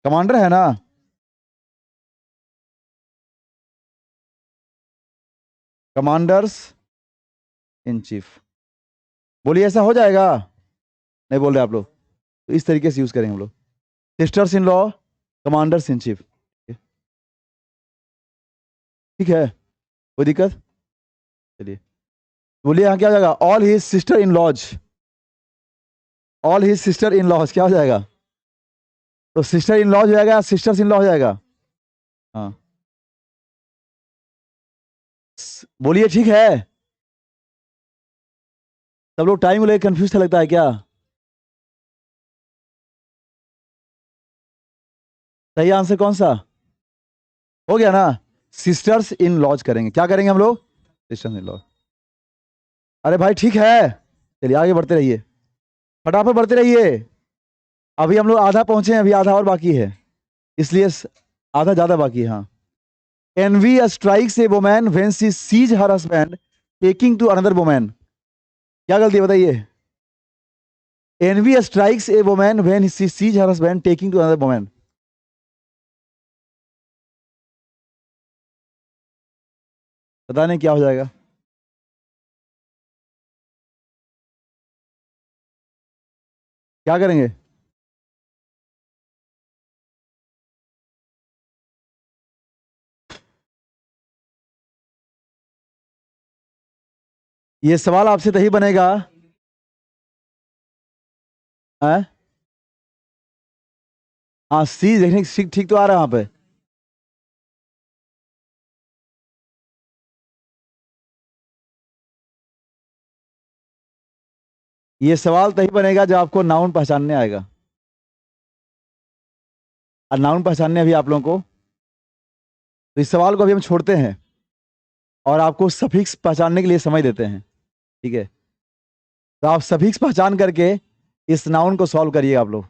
कमांडर है ना। कमांडर्स इन चीफ, बोलिए ऐसा हो जाएगा, नहीं बोल रहे आप लोग, तो इस तरीके से यूज करेंगे हम लोग, sisters in law, commanders in chief, ठीक है, कोई दिक्कत, चलिए बोलिए यहाँ क्या हो जाएगा, all his sister in laws, all his sister in laws क्या हो जाएगा, तो सिस्टर इन लॉज हो जाएगा, सिस्टर्स इन लॉ हो जाएगा, हाँ बोलिए ठीक है। सब लोग टाइम को लेकर कंफ्यूज लगता है क्या, सही आंसर कौन सा हो गया ना, सिस्टर्स इन लॉज करेंगे, क्या करेंगे हम लोग, सिस्टर्स इन लॉज। अरे भाई ठीक है, चलिए आगे बढ़ते रहिए, फटाफट बढ़ते रहिए, अभी हम लोग आधा पहुंचे हैं, अभी आधा और बाकी है, इसलिए आधा ज्यादा बाकी है, हाँ। Envy strikes a woman when she sees her husband taking to another woman, क्या गलती है बताइए, envy strikes a woman when she sees her husband taking to another woman, पता नहीं क्या हो जाएगा, क्या करेंगे, ये सवाल आपसे तभी बनेगा, हाँ हाँ सी देखने ठीक ठीक तो आ रहा है वहां पे, ये सवाल तभी बनेगा जब आपको नाउन पहचानने आएगा, और नाउन पहचानने अभी आप लोगों को, तो इस सवाल को अभी हम छोड़ते हैं और आपको सफिक्स पहचानने के लिए समय देते हैं, ठीक है। तो आप सफिक्स पहचान करके इस नाउन को सॉल्व करिए आप लोग।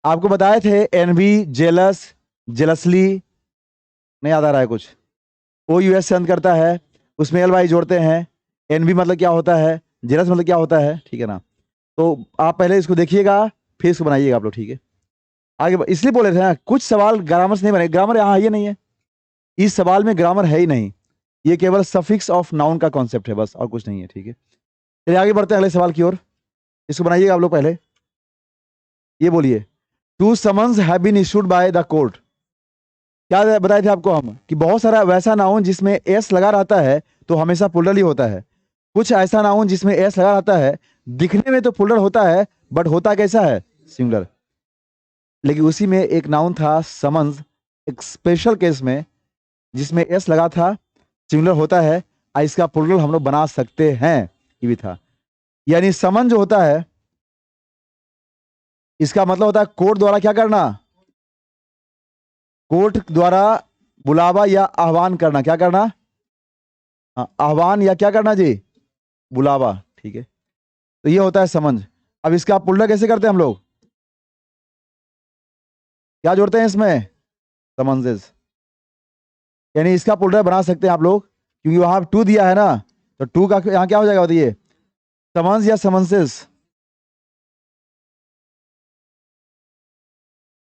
आपको बताए थे एनवी, जेलस, जेलसली, नहीं याद आ रहा है कुछ, ओ यूएस से अंत करता है, उसमें एल वाई जोड़ते हैं, एनवी मतलब क्या होता है, जेलस मतलब क्या होता है, ठीक है ना। तो आप पहले इसको देखिएगा, फिर इसको बनाइएगा आप लोग, ठीक है। आगे इसलिए बोले थे ना, कुछ सवाल ग्रामर से नहीं बने, ग्रामर यहाँ ये नहीं है, इस सवाल में ग्रामर है ही नहीं, ये केवल सफिक्स ऑफ नाउन का कॉन्सेप्ट है बस, और कुछ नहीं है, ठीक है। चलिए आगे बढ़ते हैं अगले सवाल की ओर, इसको बनाइएगा आप लोग पहले, ये बोलिए, two summons have been issued by the court, क्या बताए थे आपको हम कि बहुत सारा वैसा नाउन जिसमें एस लगा रहता है तो हमेशा प्लुरल ही होता है, कुछ ऐसा नाउन जिसमें एस लगा रहता है, दिखने में तो प्लुरल होता है बट होता कैसा है, सिंगुलर। लेकिन उसी में एक नाउन था समन्स, एक स्पेशल केस में जिसमें एस लगा था, सिंगुलर होता है, और इसका प्लुरल हम लोग बना सकते हैं, ये भी था। यानी समन जो होता है, इसका मतलब होता है कोर्ट द्वारा क्या करना, कोर्ट द्वारा बुलावा या आह्वान करना, क्या करना, हाँ, आह्वान या क्या करना जी, बुलावा, ठीक है। तो ये होता है समझ। अब इसका पुलर कैसे करते हैं हम लोग, क्या जोड़ते हैं इसमें? समन्सेस। यानी इसका पुलर बना सकते हैं आप लोग, क्योंकि वहां टू दिया है ना, तो टू का यहाँ क्या हो जाएगा बताइए? समन्स या समन्सेस?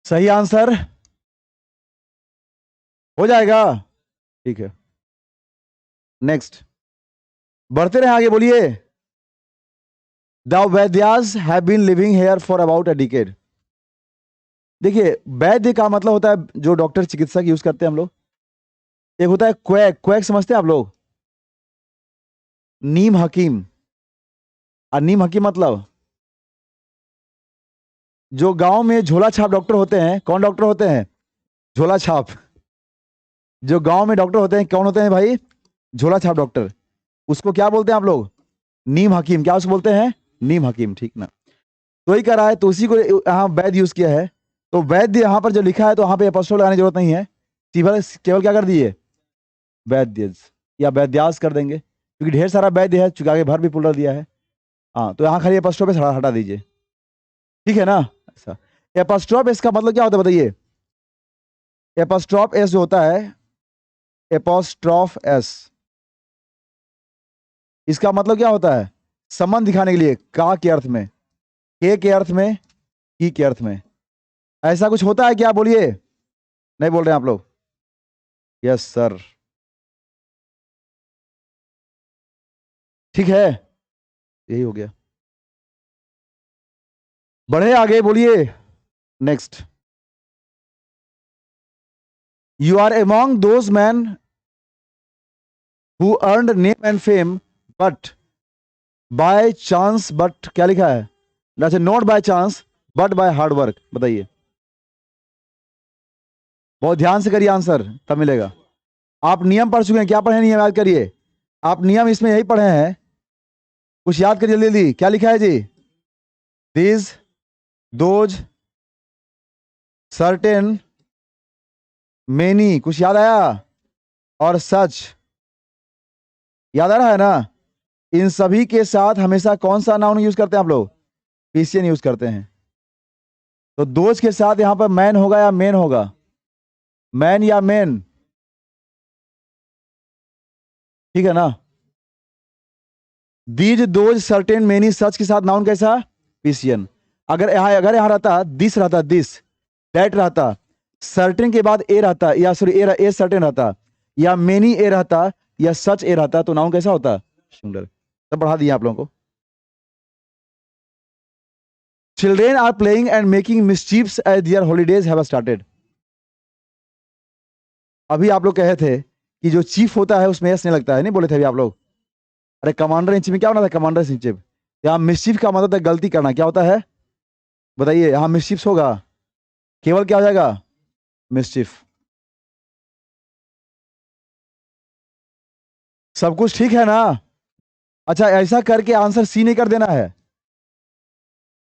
सही आंसर हो जाएगा। ठीक है, नेक्स्ट बढ़ते रहे आगे, बोलिए। The Vaidyas have been living here for about a decade. देखिए, वैद्य का मतलब होता है जो डॉक्टर चिकित्सक यूज करते हैं हम लोग। एक होता है क्वैक, क्वैक समझते हैं आप लोग? नीम हकीम। और नीम हकीम मतलब जो गांव में झोला छाप डॉक्टर होते हैं, कौन डॉक्टर होते हैं? झोला छाप। जो गांव में डॉक्टर होते हैं कौन होते हैं भाई? झोला छाप डॉक्टर। उसको क्या बोलते हैं आप लोग? नीम हकीम। क्या उसको बोलते हैं? नीम हकीम, ठीक ना? तो ही करा है, तो उसी को यहाँ वैद्य यूज किया है। तो वैद्य यहाँ पर जो लिखा है तो वहां पे एपोस्ट्रोफ लगाने की जरूरत नहीं है, केवल केवल क्या कर दिए? वैद्य या वैद्यास कर देंगे, क्योंकि ढेर सारा वैद्य है, चूंकि आगे भर भी पुलर दिया है। हाँ, तो यहाँ खाली एपोस्ट्रोफ पे हटा दीजिए, ठीक है ना? ऐसा एपोस्ट्रोफ एस का मतलब क्या होता है बताइए? एपोस्ट्रोफ एस जो होता है, एपोस्ट्रोफ एस, इसका मतलब क्या होता है? संबंध दिखाने के लिए, का के अर्थ में, के अर्थ में, की के अर्थ में। ऐसा कुछ होता है क्या? बोलिए। नहीं बोल रहे हैं आप लोग? यस सर, ठीक है, यही हो गया। बढ़े आगे, बोलिए next. You are among those man who earned name and fame but by chance, but क्या लिखा है? अच्छा, not by chance but by hard work. बताइए, बहुत ध्यान से करिए आंसर, तब मिलेगा। आप नियम पढ़ चुके हैं, क्या पढ़े नियम याद करिए। आप नियम इसमें यही पढ़े हैं, कुछ याद करिए जल्दी जल्दी। क्या लिखा है जी? दिस, दोज, सर्टेन, मेनी, कुछ याद आया? और सच, याद आ रहा है ना? इन सभी के साथ हमेशा कौन सा नाउन यूज करते हैं आप लोग? पीसीएन यूज करते हैं। तो दोज के साथ यहां पर मैन होगा या मेन होगा? मैन या मेन? ठीक है ना? दीज, दोज, सर्टेन, मेनी, सच के साथ नाउन कैसा? पीसीएन। अगर यहां रहता दिस, रहता दिस, दैट रहता, सर्टेन के बाद ए रहता, या सॉरी ए सर्टेन रहता, या मेनी ए रहता, या सच ए रहता, तो नाउन कैसा होता? सिंगुलर। तब बढ़ा दिया आप लोगों को। Children are playing and making mischiefs as their holidays have started. अभी आप लोग कहे थे कि जो चीफ होता है उसमें एस नहीं लगता है, नहीं बोले थे अभी आप लोग? अरे कमांडर इन चीफ में क्या होना था? Commander in chief. यहाँ मिस्चीफ का मतलब है गलती करना, क्या होता है बताइए? यहाँ मिस्चीफ होगा, केवल क्या हो जाएगा? मिस्चीफ। सब कुछ ठीक है ना? अच्छा, ऐसा करके आंसर सी नहीं कर देना है।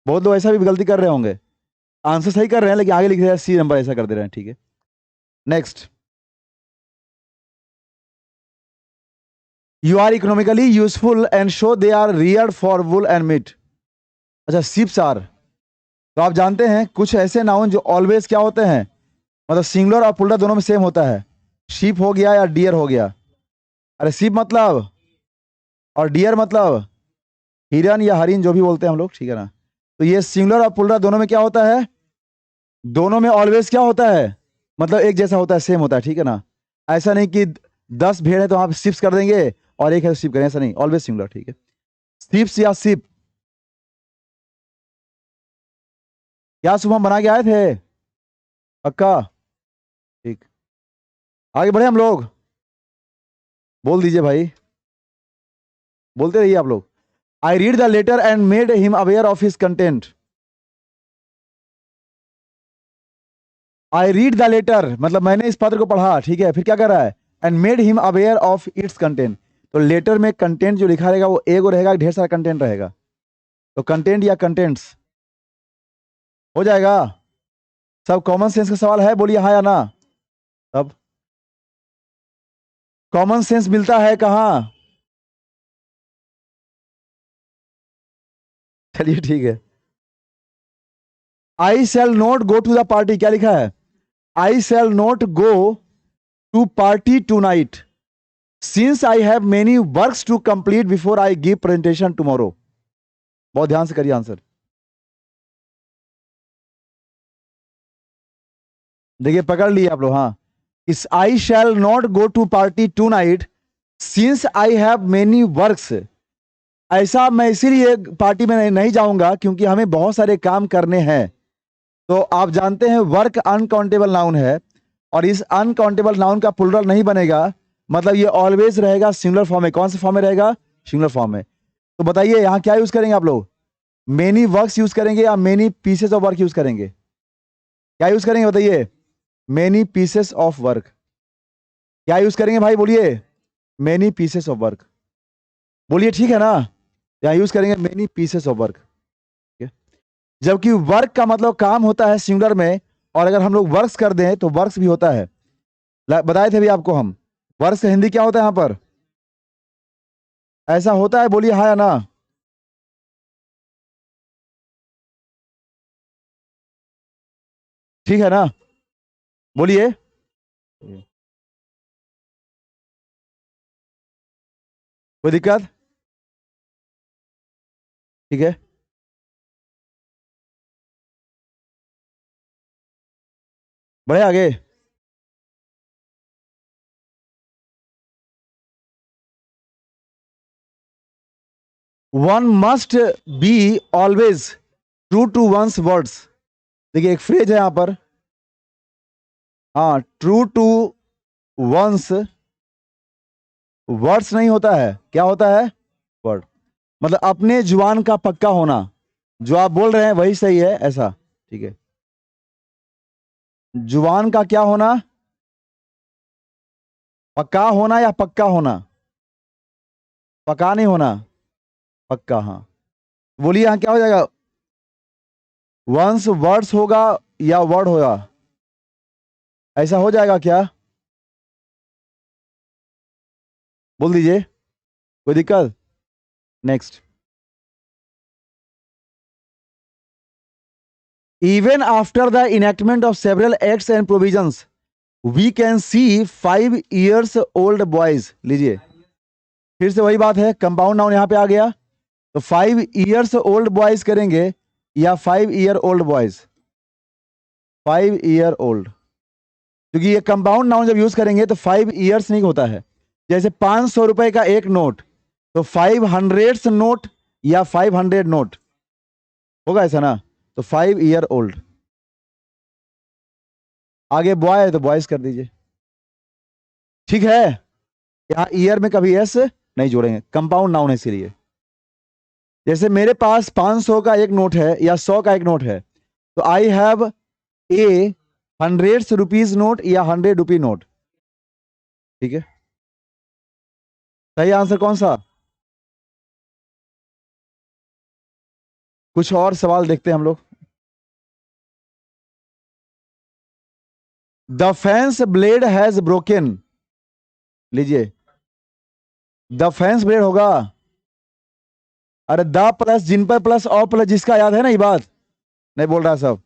बहुत लोग ऐसा भी गलती कर रहे होंगे, आंसर सही कर रहे हैं लेकिन आगे लिख रहे हैं सी नंबर, ऐसा कर दे रहे हैं, ठीक है। Next, you are economically useful and so they are reared for wool and meat. अच्छा, शिप्स आर, तो आप जानते हैं कुछ ऐसे नाउन जो ऑलवेज क्या होते हैं, मतलब सिंगुलर और प्लूरल दोनों में सेम होता है। शीप हो गया या डियर हो गया। अरे शिप मतलब, और डियर मतलब हिरन या हरिन, जो भी बोलते हैं हम लोग, ठीक है ना? तो ये सिंगुलर और प्लूरल दोनों में क्या होता है? दोनों में ऑलवेज क्या होता है? मतलब एक जैसा होता है, सेम होता है, ठीक है ना? ऐसा नहीं कि 10 भेड़ है तो आप शिप्स कर देंगे और एक है तो शिप करें, ऐसा नहीं, ऑलवेज सिंगुलर, ठीक है। शिप्स या शिप, क्या सुबह हम बना के आए थे? पक्का? ठीक, आगे बढ़े हम लोग। बोल दीजिए भाई, बोलते रहिए आप लोग। I read the letter and made him aware of his content. I read the letter मतलब मैंने इस पत्र को पढ़ा, ठीक है, फिर क्या कर रहा है? And made him aware of its content. तो लेटर में कंटेंट जो लिखा रहेगा वो एगो रहेगा, ढेर सारा कंटेंट रहेगा, तो कंटेंट या कंटेंट्स हो जाएगा। सब कॉमन सेंस का सवाल है, बोलिए हाँ या ना। अब कॉमन सेंस मिलता है कहाँ? चलिए ठीक है, I shall not go to the party, क्या लिखा है? I shall not go to party tonight since I have many works to complete before I give presentation tomorrow. बहुत ध्यान से करिए आंसर। देखिए पकड़ लिए आप लोग। हाँ, इस I shall not go to party tonight since I have many works. ऐसा मैं इसीलिए पार्टी में नहीं जाऊंगा क्योंकि हमें बहुत सारे काम करने हैं। तो आप जानते हैं वर्क अनकाउंटेबल नाउन है और इस अनकाउंटेबल नाउन का प्लूरल नहीं बनेगा, मतलब ये ऑलवेज रहेगा सिंगुलर फॉर्म में। कौन से फॉर्म में रहेगा? सिंगुलर फॉर्म में। तो बताइए यहां क्या यूज करेंगे आप लोग? मेनी वर्क्स यूज करेंगे या many pieces of work use करेंगे? क्या यूज करेंगे बताइए? Many pieces of work. क्या यूज करेंगे भाई बोलिए? Many pieces of work. बोलिए ठीक है ना? यहाँ यूज करेंगे मेनी पीसेस ऑफ वर्क। जबकि वर्क का मतलब काम होता है सिंगुलर में, और अगर हम लोग वर्क्स कर दें तो वर्क्स भी होता है। बताए थे अभी आपको हम। वर्क्स का हिंदी क्या होता है यहां पर? ऐसा होता है, बोलिए हाँ या ना। ठीक है ना? बोलिए। कोई दिक्कत? ठीक है, बढ़े आगे। One must be always true to one's words. देखिए एक फ्रेज है यहां पर। हाँ, ट्रू टू वंस वर्ड्स नहीं होता है, क्या होता है? वर्ड। मतलब अपने जुबान का पक्का होना। जो आप बोल रहे हैं वही सही है, ऐसा। ठीक है, जुबान का क्या होना? पक्का होना या पक्का होना? पक्का नहीं होना, पक्का। हाँ, बोलिए यहाँ क्या हो जाएगा? वंस वर्ड्स होगा या वर्ड होगा? ऐसा हो जाएगा क्या? बोल दीजिए, कोई दिक्कत? Next. Even after the enactment of several acts and provisions we can see 5 years old boys. लीजिए फिर से वही बात है, कंपाउंड नाउन यहां पे आ गया। तो 5 years ओल्ड बॉयज करेंगे या 5 year old boys? 5 year old, क्योंकि ये कंपाउंड नाउन जब यूज करेंगे तो 5 years नहीं होता है। जैसे 500 रुपए का एक नोट, तो 500 नोट या 500 नोट होगा, ऐसा ना? तो 5 year ओल्ड। आगे बॉय है तो बॉयज कर दीजिए। ठीक है, यहाँ ईयर में कभी एस नहीं जोड़ेंगे, कंपाउंड नाउन है इसीलिए। जैसे मेरे पास 500 का एक नोट है या 100 का एक नोट है, तो I have a 100 rupees note या 100 रुपी नोट। ठीक है, सही आंसर कौन सा? कुछ और सवाल देखते हैं हम लोग। The fence blade has broken. लीजिए, द फेंस ब्लेड होगा। अरे द प्लस जिन पर प्लस और प्लस जिसका, याद है ना ये बात? नहीं बोल रहा सब।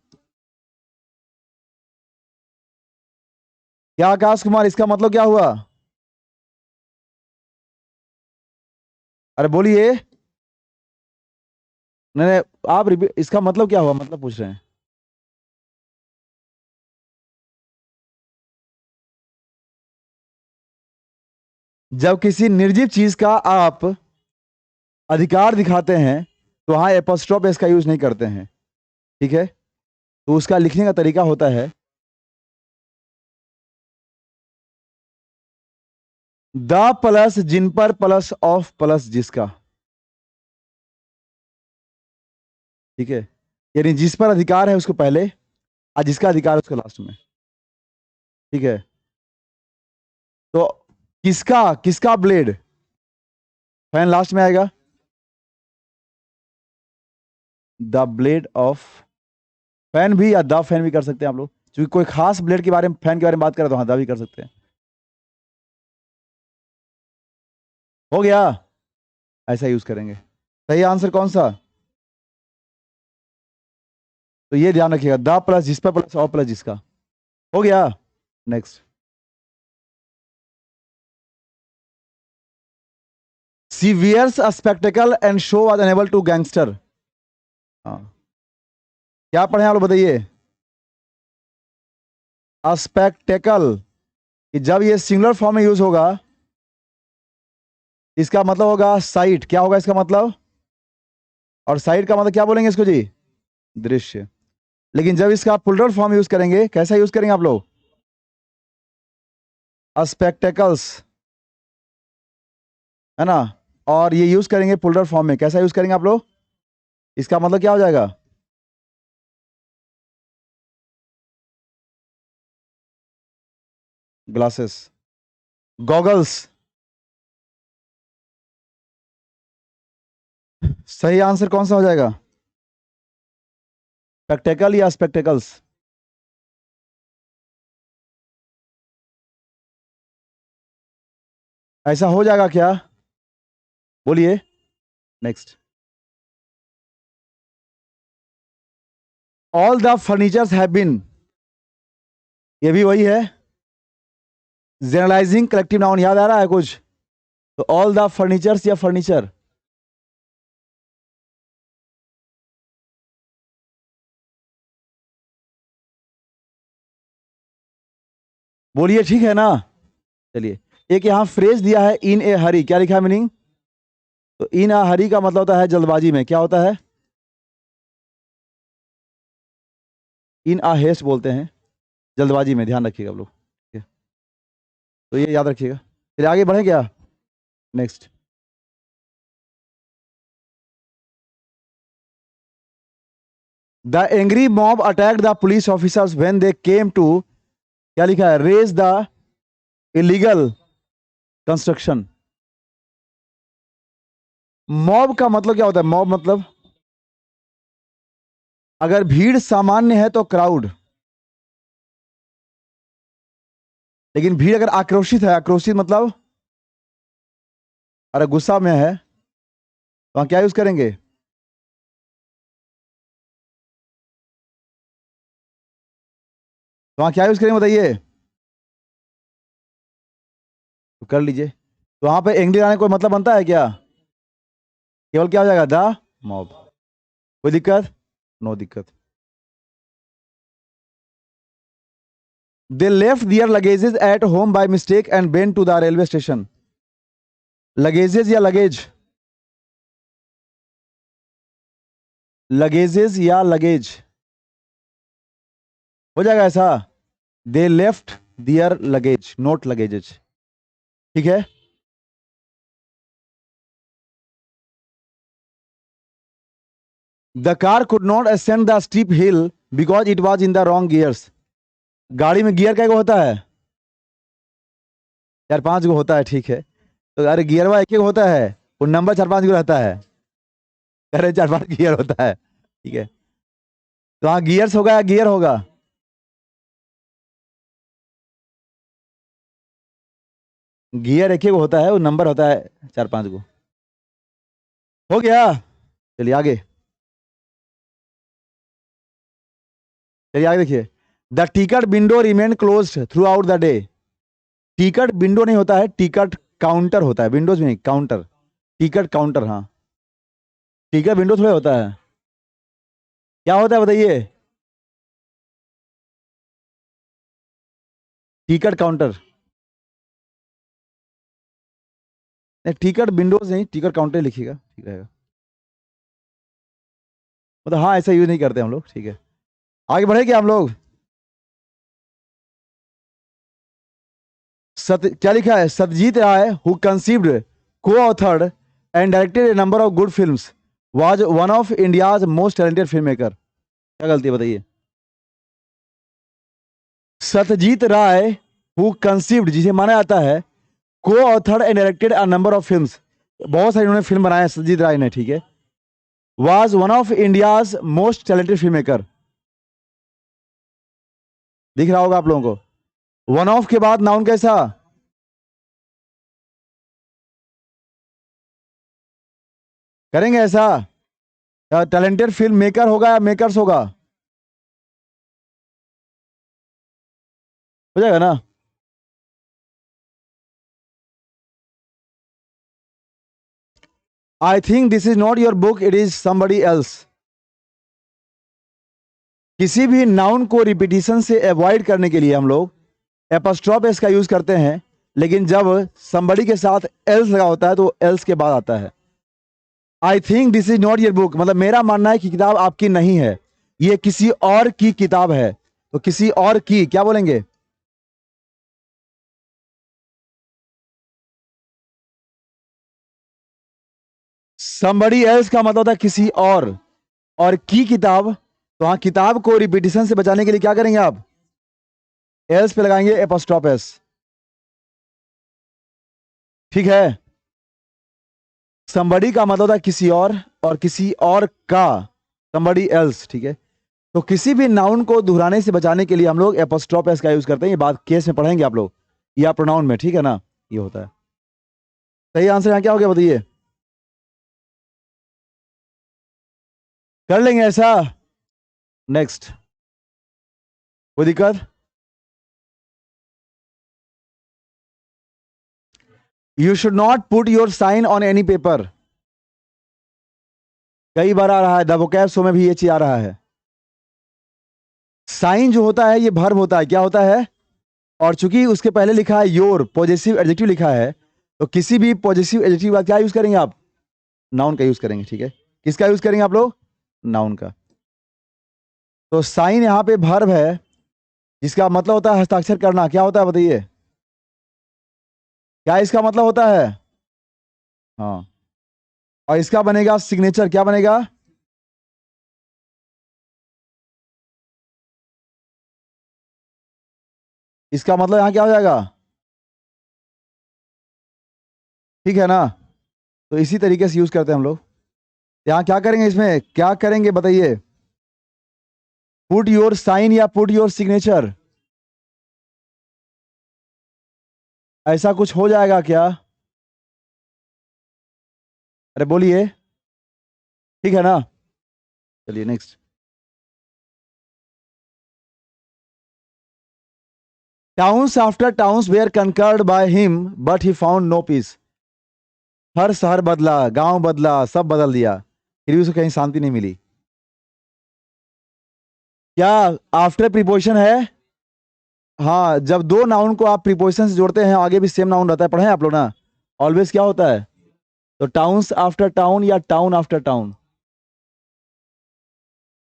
क्या आकाश कुमार, इसका मतलब क्या हुआ? अरे बोलिए। नहीं नहीं, आप रिपीट, इसका मतलब क्या हुआ, मतलब पूछ रहे हैं। जब किसी निर्जीव चीज का आप अधिकार दिखाते हैं तो वहां एपोस्ट्रोफ एस का यूज नहीं करते हैं। ठीक है, तो उसका लिखने का तरीका होता है द प्लस जिन पर प्लस ऑफ प्लस जिसका। ठीक है, यानी जिस पर अधिकार है उसको पहले, और जिसका अधिकार है उसको लास्ट में। ठीक है, तो किसका किसका ब्लेड, फैन लास्ट में आएगा। द ब्लेड ऑफ फैन भी या द फैन भी कर सकते हैं आप लोग, क्योंकि कोई खास ब्लेड के बारे में, फैन के बारे में बात करें तो हाँ द भी कर सकते हैं। हो गया, ऐसा यूज करेंगे। सही आंसर कौन सा? तो ये ध्यान रखिएगा, द प्लस जिस पर प्लस और प्लस जिसका। हो गया। Next, she wears a spectacle and so was unable to gangster. हाँ, क्या पढ़े आप लोग बताइए। अ स्पेक्टेकल, कि जब ये सिंगुलर फॉर्म में यूज होगा, इसका मतलब होगा साइट। क्या होगा इसका मतलब? और साइट का मतलब क्या बोलेंगे इसको जी? दृश्य। लेकिन जब इसका प्लूरल फॉर्म यूज करेंगे, कैसा यूज करेंगे आप लोग? स्पेक्टेकल्स, है ना। और ये यूज करेंगे प्लूरल फॉर्म में, कैसा यूज करेंगे आप लोग? इसका मतलब क्या हो जाएगा? Glasses, goggles. सही आंसर कौन सा हो जाएगा? स्पेक्टेकल या स्पेक्टेकल्स? ऐसा हो जाएगा क्या? बोलिए। Next, all the furnitures have been, ये भी वही है। जनरलाइजिंग कलेक्टिव नाउन याद आ रहा है कुछ? तो ऑल द फर्नीचर्स या फर्नीचर? बोलिए, ठीक है ना। चलिए, एक यहां फ्रेज दिया है, इन ए हरी, क्या लिखा है मीनिंग? तो इन अ हरी का मतलब होता है जल्दबाजी में। क्या होता है? इन अ हेस्ट बोलते हैं, जल्दबाजी में। ध्यान रखिएगा आप लोग, ठीक है? तो ये याद रखिएगा। फिर आगे बढ़े क्या? Next, the angry mob attacked the police officers when they came to, क्या लिखा है? Raze the illegal construction. Mob का मतलब क्या होता है? मॉब मतलब, अगर भीड़ सामान्य है तो क्राउड, लेकिन भीड़ अगर आक्रोशित है, आक्रोशित मतलब अरे गुस्सा में है, तो हम क्या यूज करेंगे? तो वहां क्या यूज करेंगे बताइए? तो कर लीजिए। तो वहां पे एंग्री आने का कोई मतलब बनता है क्या? केवल क्या हो जाएगा? The mob. कोई दिक्कत? नो दिक्कत। They left their luggages at home by mistake and went to the railway station. Luggages या लगेज? लगेजेस या लगेज? हो जाएगा ऐसा। They left their luggage, not luggages. ठीक है। The car could not ascend the steep hill because it was in the wrong gears. गाड़ी में gear क्या होता है? 4-5 गो होता है, ठीक है। तो अरे गियरवा एक एक होता है, वो नंबर 4-5 गो रहता है। अरे 4-5 गियर होता है, ठीक है। तो हाँ, गियर्स होगा या गियर होगा? गियर एक एक होता है, वो नंबर होता है 4-5 गो। हो गया। चलिए आगे, चलिए आगे देखिए। The ticket window remain close through out the day. Ticket window नहीं होता है, टिकट काउंटर होता है। विंडोज में नहीं, काउंटर। टिकट काउंटर, हाँ। टिकट विंडो थोड़ा होता है। क्या होता है बताइए? Ticket counter. नहीं, टिकट विंडोज नहीं, टिकट काउंटर लिखिएगा, ठीक रहेगा। मतलब हाँ, ऐसा यूज नहीं करते हम लोग, ठीक है। आगे बढ़े क्या हम लोग? क्या लिखा है? सत्यजीत राय हु कंसीव्ड, को authored and directed A number of good films was one of India's most talented film maker. क्या गलती है बताइए? सत्यजीत राय हु कंसीव्ड, जिसे माना जाता है, को authored and directed a number of films, बहुत सारी उन्होंने फिल्म बनाए हैं सत्यजीत राय ने, ठीक है। Was one of India's most talented film maker. दिख रहा होगा आप लोगों को। वन ऑफ के बाद नाउन कैसा? करेंगे ऐसा? टैलेंटेड फिल्म मेकर होगा या मेकर्स होगा? हो जाएगा ना? I think this is not your book, it is somebody else. किसी भी नाउन को रिपीटिशन से अवॉइड करने के लिए हम लोग एपोस्ट्रोफ एस का यूज करते हैं, लेकिन जब somebody के साथ एल्स लगा होता है तो एल्स के बाद आता है। I think this is not your book, मतलब मेरा मानना है कि किताब आपकी नहीं है, ये किसी और की किताब है। तो किसी और की क्या बोलेंगे? somebody else का मतलब होता है किसी और की किताब। तो हाँ, किताब को रिपीटिशन से बचाने के लिए क्या करेंगे आप? एल्स पे लगाएंगे एपोस्ट्रोफ एस। ठीक है? somebody का मतलब होता है किसी और किसी और का somebody else। ठीक है? तो किसी भी नाउन को दोहराने से बचाने के लिए हम लोग एपोस्ट्रोफ एस का यूज करते हैं। ये बात केस में पढ़ेंगे आप लोग, या प्रोनाउन में। ठीक है ना? ये होता है। सही आंसर यहाँ क्या हो गया बताइए? कर लेंगे ऐसा? नेक्स्ट। कोई दिक्कत? You should not put your sign on any paper. कई बार आ रहा है, द वोकैब शो में भी ये चीज आ रहा है। साइन जो होता है ये वर्ब होता है, क्या होता है? और चूंकि उसके पहले लिखा है योर, पॉजिटिव एडजेक्टिव लिखा है, तो किसी भी पॉजिटिव एडजेक्टिव का क्या यूज करेंगे आप? नाउन का यूज करेंगे। ठीक है? किसका यूज करेंगे आप लोग? नाउन का। तो साइन यहाँ पे वर्ब है, जिसका मतलब होता है हस्ताक्षर करना। क्या होता है बताइए? क्या इसका मतलब होता है? हाँ। और इसका बनेगा सिग्नेचर। क्या बनेगा? इसका मतलब यहाँ क्या हो जाएगा? ठीक है ना? तो इसी तरीके से यूज करते हैं हम लोग। यहाँ क्या करेंगे, इसमें क्या करेंगे बताइए? पुट योर साइन या पुट योर सिग्नेचर, ऐसा कुछ हो जाएगा क्या? अरे बोलिए। ठीक है ना? चलिए next. Towns after towns were conquered by him but he found no peace. हर शहर बदला, गांव बदला, सब बदल दिया, फिर भी उसे कहीं शांति नहीं मिली। क्या आफ्टर प्रीपोजिशन है? हाँ, जब दो नाउन को आप प्रीपोजिशन से जोड़ते हैं, आगे भी सेम नाउन रहता है, पढ़े हैं आप लोग ना? ऑलवेज क्या होता है? तो टाउन्स आफ्टर टाउन या टाउन आफ्टर टाउन।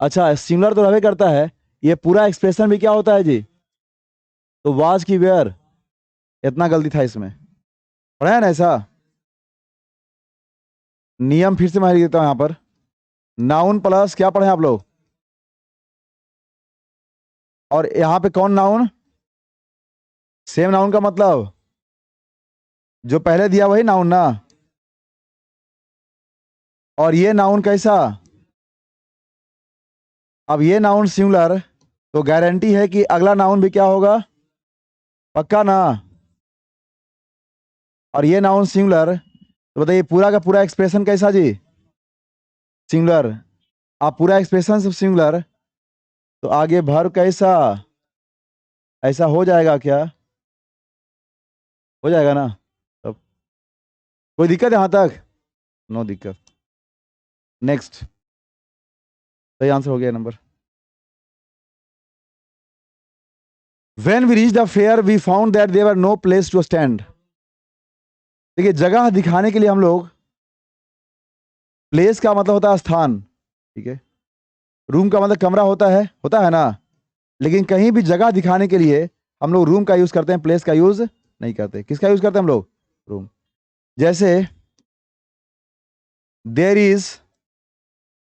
अच्छा, सिमिलर तो रहे करता है। ये पूरा एक्सप्रेशन भी क्या होता है जी? तो वाज की वेयर। इतना गलती था इसमें, पढ़ा है ना ऐसा? नियम फिर से मैं लिख देता हूं यहां पर। नाउन प्लस क्या पढ़े आप लोग? और यहां पे कौन नाउन? सेम नाउन का मतलब जो पहले दिया वही नाउन ना? और ये नाउन कैसा? अब ये नाउन सिंगुलर, तो गारंटी है कि अगला नाउन भी क्या होगा? पक्का ना? और ये नाउन सिंगुलर, तो बताइए पूरा का पूरा एक्सप्रेशन कैसा जी? सिंगुलर। आप पूरा एक्सप्रेशन सब सिंगुलर, तो आगे वर्ब कैसा? ऐसा हो जाएगा क्या? हो जाएगा ना? तब कोई दिक्कत है यहां तक? नो दिक्कत। नेक्स्ट। सही आंसर हो गया number. When we reached the fair, we found that there were no place to stand. देखिए, जगह दिखाने के लिए हम लोग, प्लेस का मतलब होता है स्थान। ठीक है? रूम का मतलब कमरा होता है ना? लेकिन कहीं भी जगह दिखाने के लिए हम लोग रूम का यूज करते हैं, प्लेस का यूज नहीं करते। किसका यूज करते हैं हम लोग? रूम। जैसे there is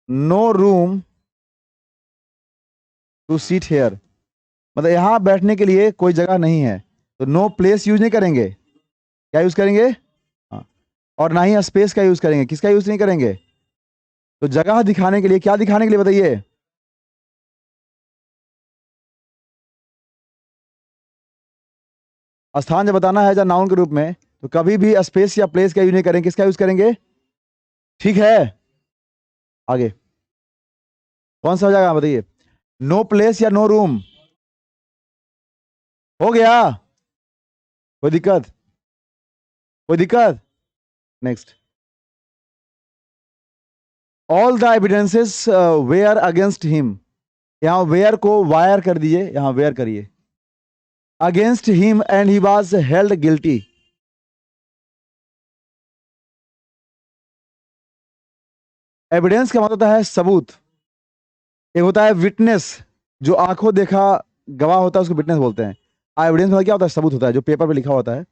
no room to seat here, मतलब यहां बैठने के लिए कोई जगह नहीं है, तो नो प्लेस यूज नहीं करेंगे। क्या यूज करेंगे? हाँ। और ना ही स्पेस का यूज करेंगे। किसका यूज नहीं करेंगे? तो जगह दिखाने के लिए, क्या दिखाने के लिए बताइए? स्थान जब बताना है जब नाउन के रूप में, तो कभी भी स्पेस या प्लेस का यूज नहीं करेंगे। किसका यूज करेंगे? ठीक है? आगे कौन सा हो जाएगा बताइए? नो प्लेस या नो रूम? हो गया? कोई दिक्कत? कोई दिक्कत? Next. All the evidences were against him. यहां वेयर को वायर कर दिए, यहां वेयर करिए। Against him and he was held guilty. Evidence का मतलब होता है सबूत। एक होता है विटनेस, जो आंखों देखा गवाह होता है उसको विटनेस बोलते हैं। एविडेंस मतलब क्या होता है? सबूत होता है, जो पेपर पे लिखा होता है।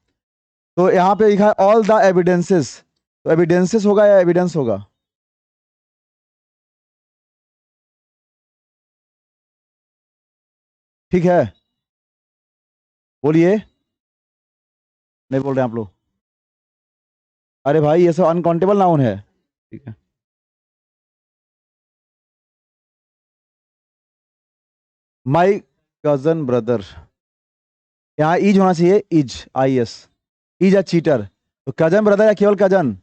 तो यहां पे लिखा है ऑल द एविडेंसेस, तो एविडेंसेस होगा या एविडेंस होगा? ठीक है, बोलिए। नहीं बोल रहे हैं आप लोग? अरे भाई ये सब अनकाउंटेबल नाउन है। ठीक है। माई कजन ब्रदर, यहाँ इज होना चाहिए, इज इज अ चीटर। तो कजन ब्रदर या केवल कजन?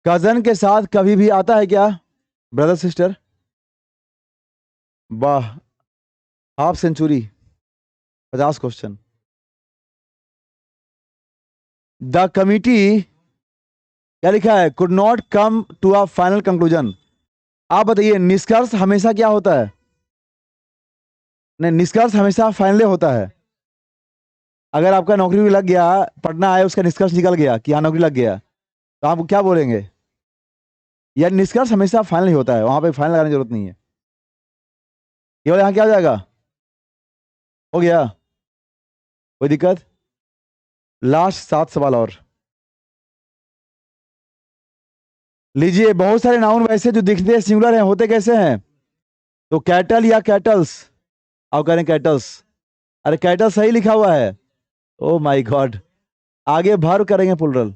कजन के साथ कभी भी आता है क्या ब्रदर सिस्टर? वाह, half century, 50 question. The committee, क्या लिखा है? Could not come to a final conclusion. आप बताइए, निष्कर्ष हमेशा क्या होता है? नहीं, निष्कर्ष हमेशा फाइनल होता है। अगर आपका नौकरी भी लग गया, पढ़ना आए, उसका निष्कर्ष निकल गया कि हाँ नौकरी लग गया, तो आप क्या बोलेंगे? यार निष्कर्ष हमेशा फाइनल ही होता है, वहां पे फाइनल लगाने की जरूरत नहीं है। केवल यहाँ क्या हो जाएगा? हो गया? कोई दिक्कत? लास्ट 7 सवाल और लीजिए। बहुत सारे नाउन वैसे जो दिखते हैं सिंगुलर हैं, होते कैसे हैं? तो कैटल या कैटल्स, आप कह रहे हैं कैटल्स। अरे कैटल सही लिखा हुआ है। ओ माय गॉड, आगे भर करेंगे प्लुरल।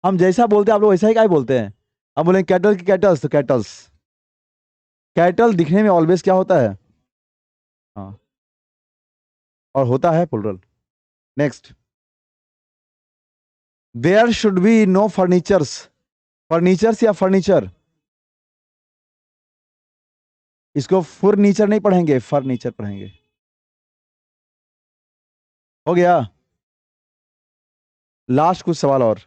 हम जैसा बोलते हैं आप लोग वैसा ही क्या बोलते हैं? हम बोलेंगे कैटल की कैटल्स, तो कैटल्स। कैटल दिखने में ऑलवेज क्या होता है? हाँ, और होता है plural. Next. There should be no furnitures. Furnitures या फर्नीचर? इसको फर्नीचर नहीं पढ़ेंगे, फर्नीचर पढ़ेंगे। हो गया? लास्ट कुछ सवाल और।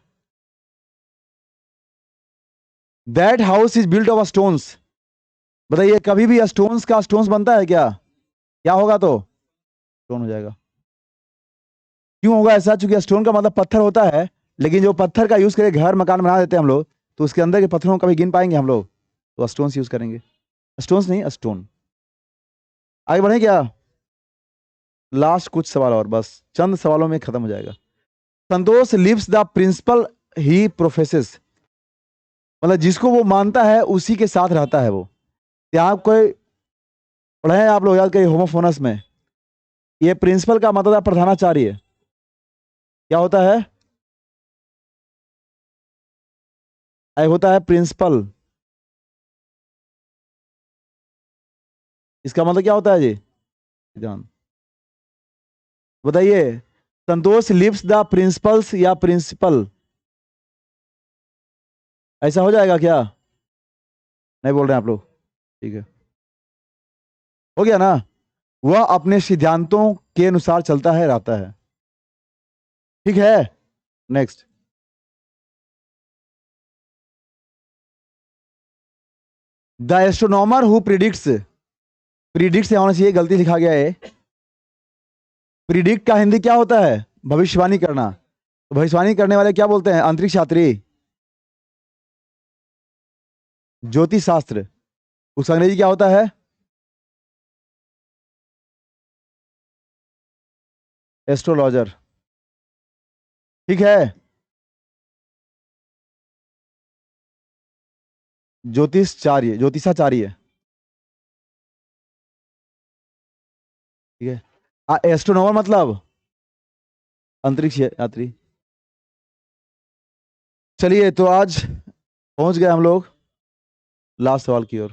That house is built of stones. बताइए, कभी भी स्टोन्स का स्टोन्स बनता है क्या? क्या होगा तो? स्टोन हो जाएगा। क्यों होगा ऐसा? चूंकि स्टोन का मतलब पत्थर होता है, लेकिन जो पत्थर का यूज करके घर मकान बना देते हैं हम लोग, तो उसके अंदर के पत्थरों को कभी गिन पाएंगे हम लोग? तो स्टोन्स यूज करेंगे। स्टोन्स नहीं, स्टोन। आगे बढ़े क्या? लास्ट कुछ सवाल और, बस चंद सवालों में खत्म हो जाएगा। Santosh lives the principle he professes. मतलब जिसको वो मानता है उसी के साथ रहता है वो। यहाँ कोई पढ़े हैं आप लोग? याद करिए, होमोफोनस में ये प्रिंसिपल का मतलब है प्रधानाचार्य। क्या होता है? होता है प्रिंसिपल। इसका मतलब क्या होता है जी? जान बताइए। संतोष लिव्स द प्रिंसिपल्स या प्रिंसिपल, ऐसा हो जाएगा क्या? नहीं बोल रहे हैं आप लोग? ठीक है, हो गया ना? वह अपने सिद्धांतों के अनुसार चलता है, रहता है। ठीक है, next. The astronomer who predicts. Predicts होना चाहिए, गलती लिखा गया है। प्रिडिक्ट का हिंदी क्या होता है? भविष्यवाणी करना। तो भविष्यवाणी करने वाले क्या बोलते हैं? अंतरिक्ष यात्री, ज्योतिष शास्त्र। उसका अंग्रेजी क्या होता है? एस्ट्रोलॉजर। ठीक है, ज्योतिषाचार्य, ज्योतिषाचार्य। ठीक है, एस्ट्रोनॉमर मतलब अंतरिक्ष यात्री। चलिए, तो आज पहुंच गए हम लोग लास्ट सवाल की ओर।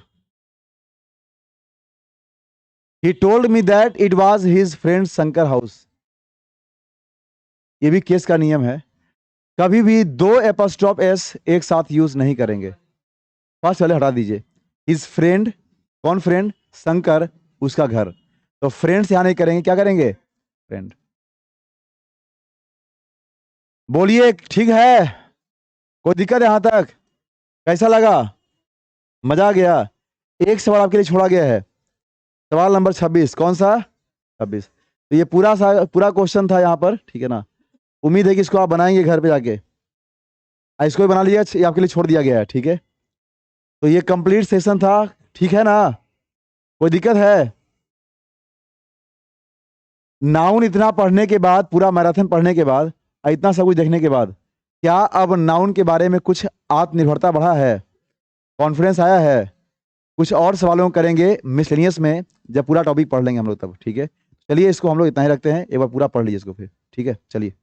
He told me that it was his friend Shankar house. ये भी केस का नियम है, कभी भी दो एपॉस्ट्रोफ एस एक साथ यूज नहीं करेंगे। फर्स्ट वाले हटा दीजिए। हिज फ्रेंड, कौन फ्रेंड? शंकर, उसका घर। तो फ्रेंड्स यहां नहीं करेंगे, क्या करेंगे? फ्रेंड। बोलिए, ठीक है? कोई दिक्कत है यहाँ तक? कैसा लगा? मजा आ गया? एक सवाल आपके लिए छोड़ा गया है, सवाल नंबर 26। कौन सा? 26। तो ये पूरा क्वेश्चन था यहाँ पर, ठीक है ना? उम्मीद है कि इसको आप बनाएंगे घर पे जाके। इसको भी बना लिया, ये आपके लिए छोड़ दिया गया है, ठीक है? तो ये कंप्लीट सेशन था, ठीक है ना? कोई दिक्कत है? नाउन इतना पढ़ने के बाद, पूरा मैराथन पढ़ने के बाद, इतना सब कुछ देखने के बाद, क्या अब नाउन के बारे में कुछ आत्मनिर्भरता बढ़ा है, कॉन्फिडेंस आया है? कुछ और सवालों को करेंगे मिसलेनियस में, जब पूरा टॉपिक पढ़ लेंगे हम लोग तब, ठीक है? चलिए इसको हम लोग इतना ही रखते हैं, एक बार पूरा पढ़ लीजिए इसको फिर, ठीक है? चलिए।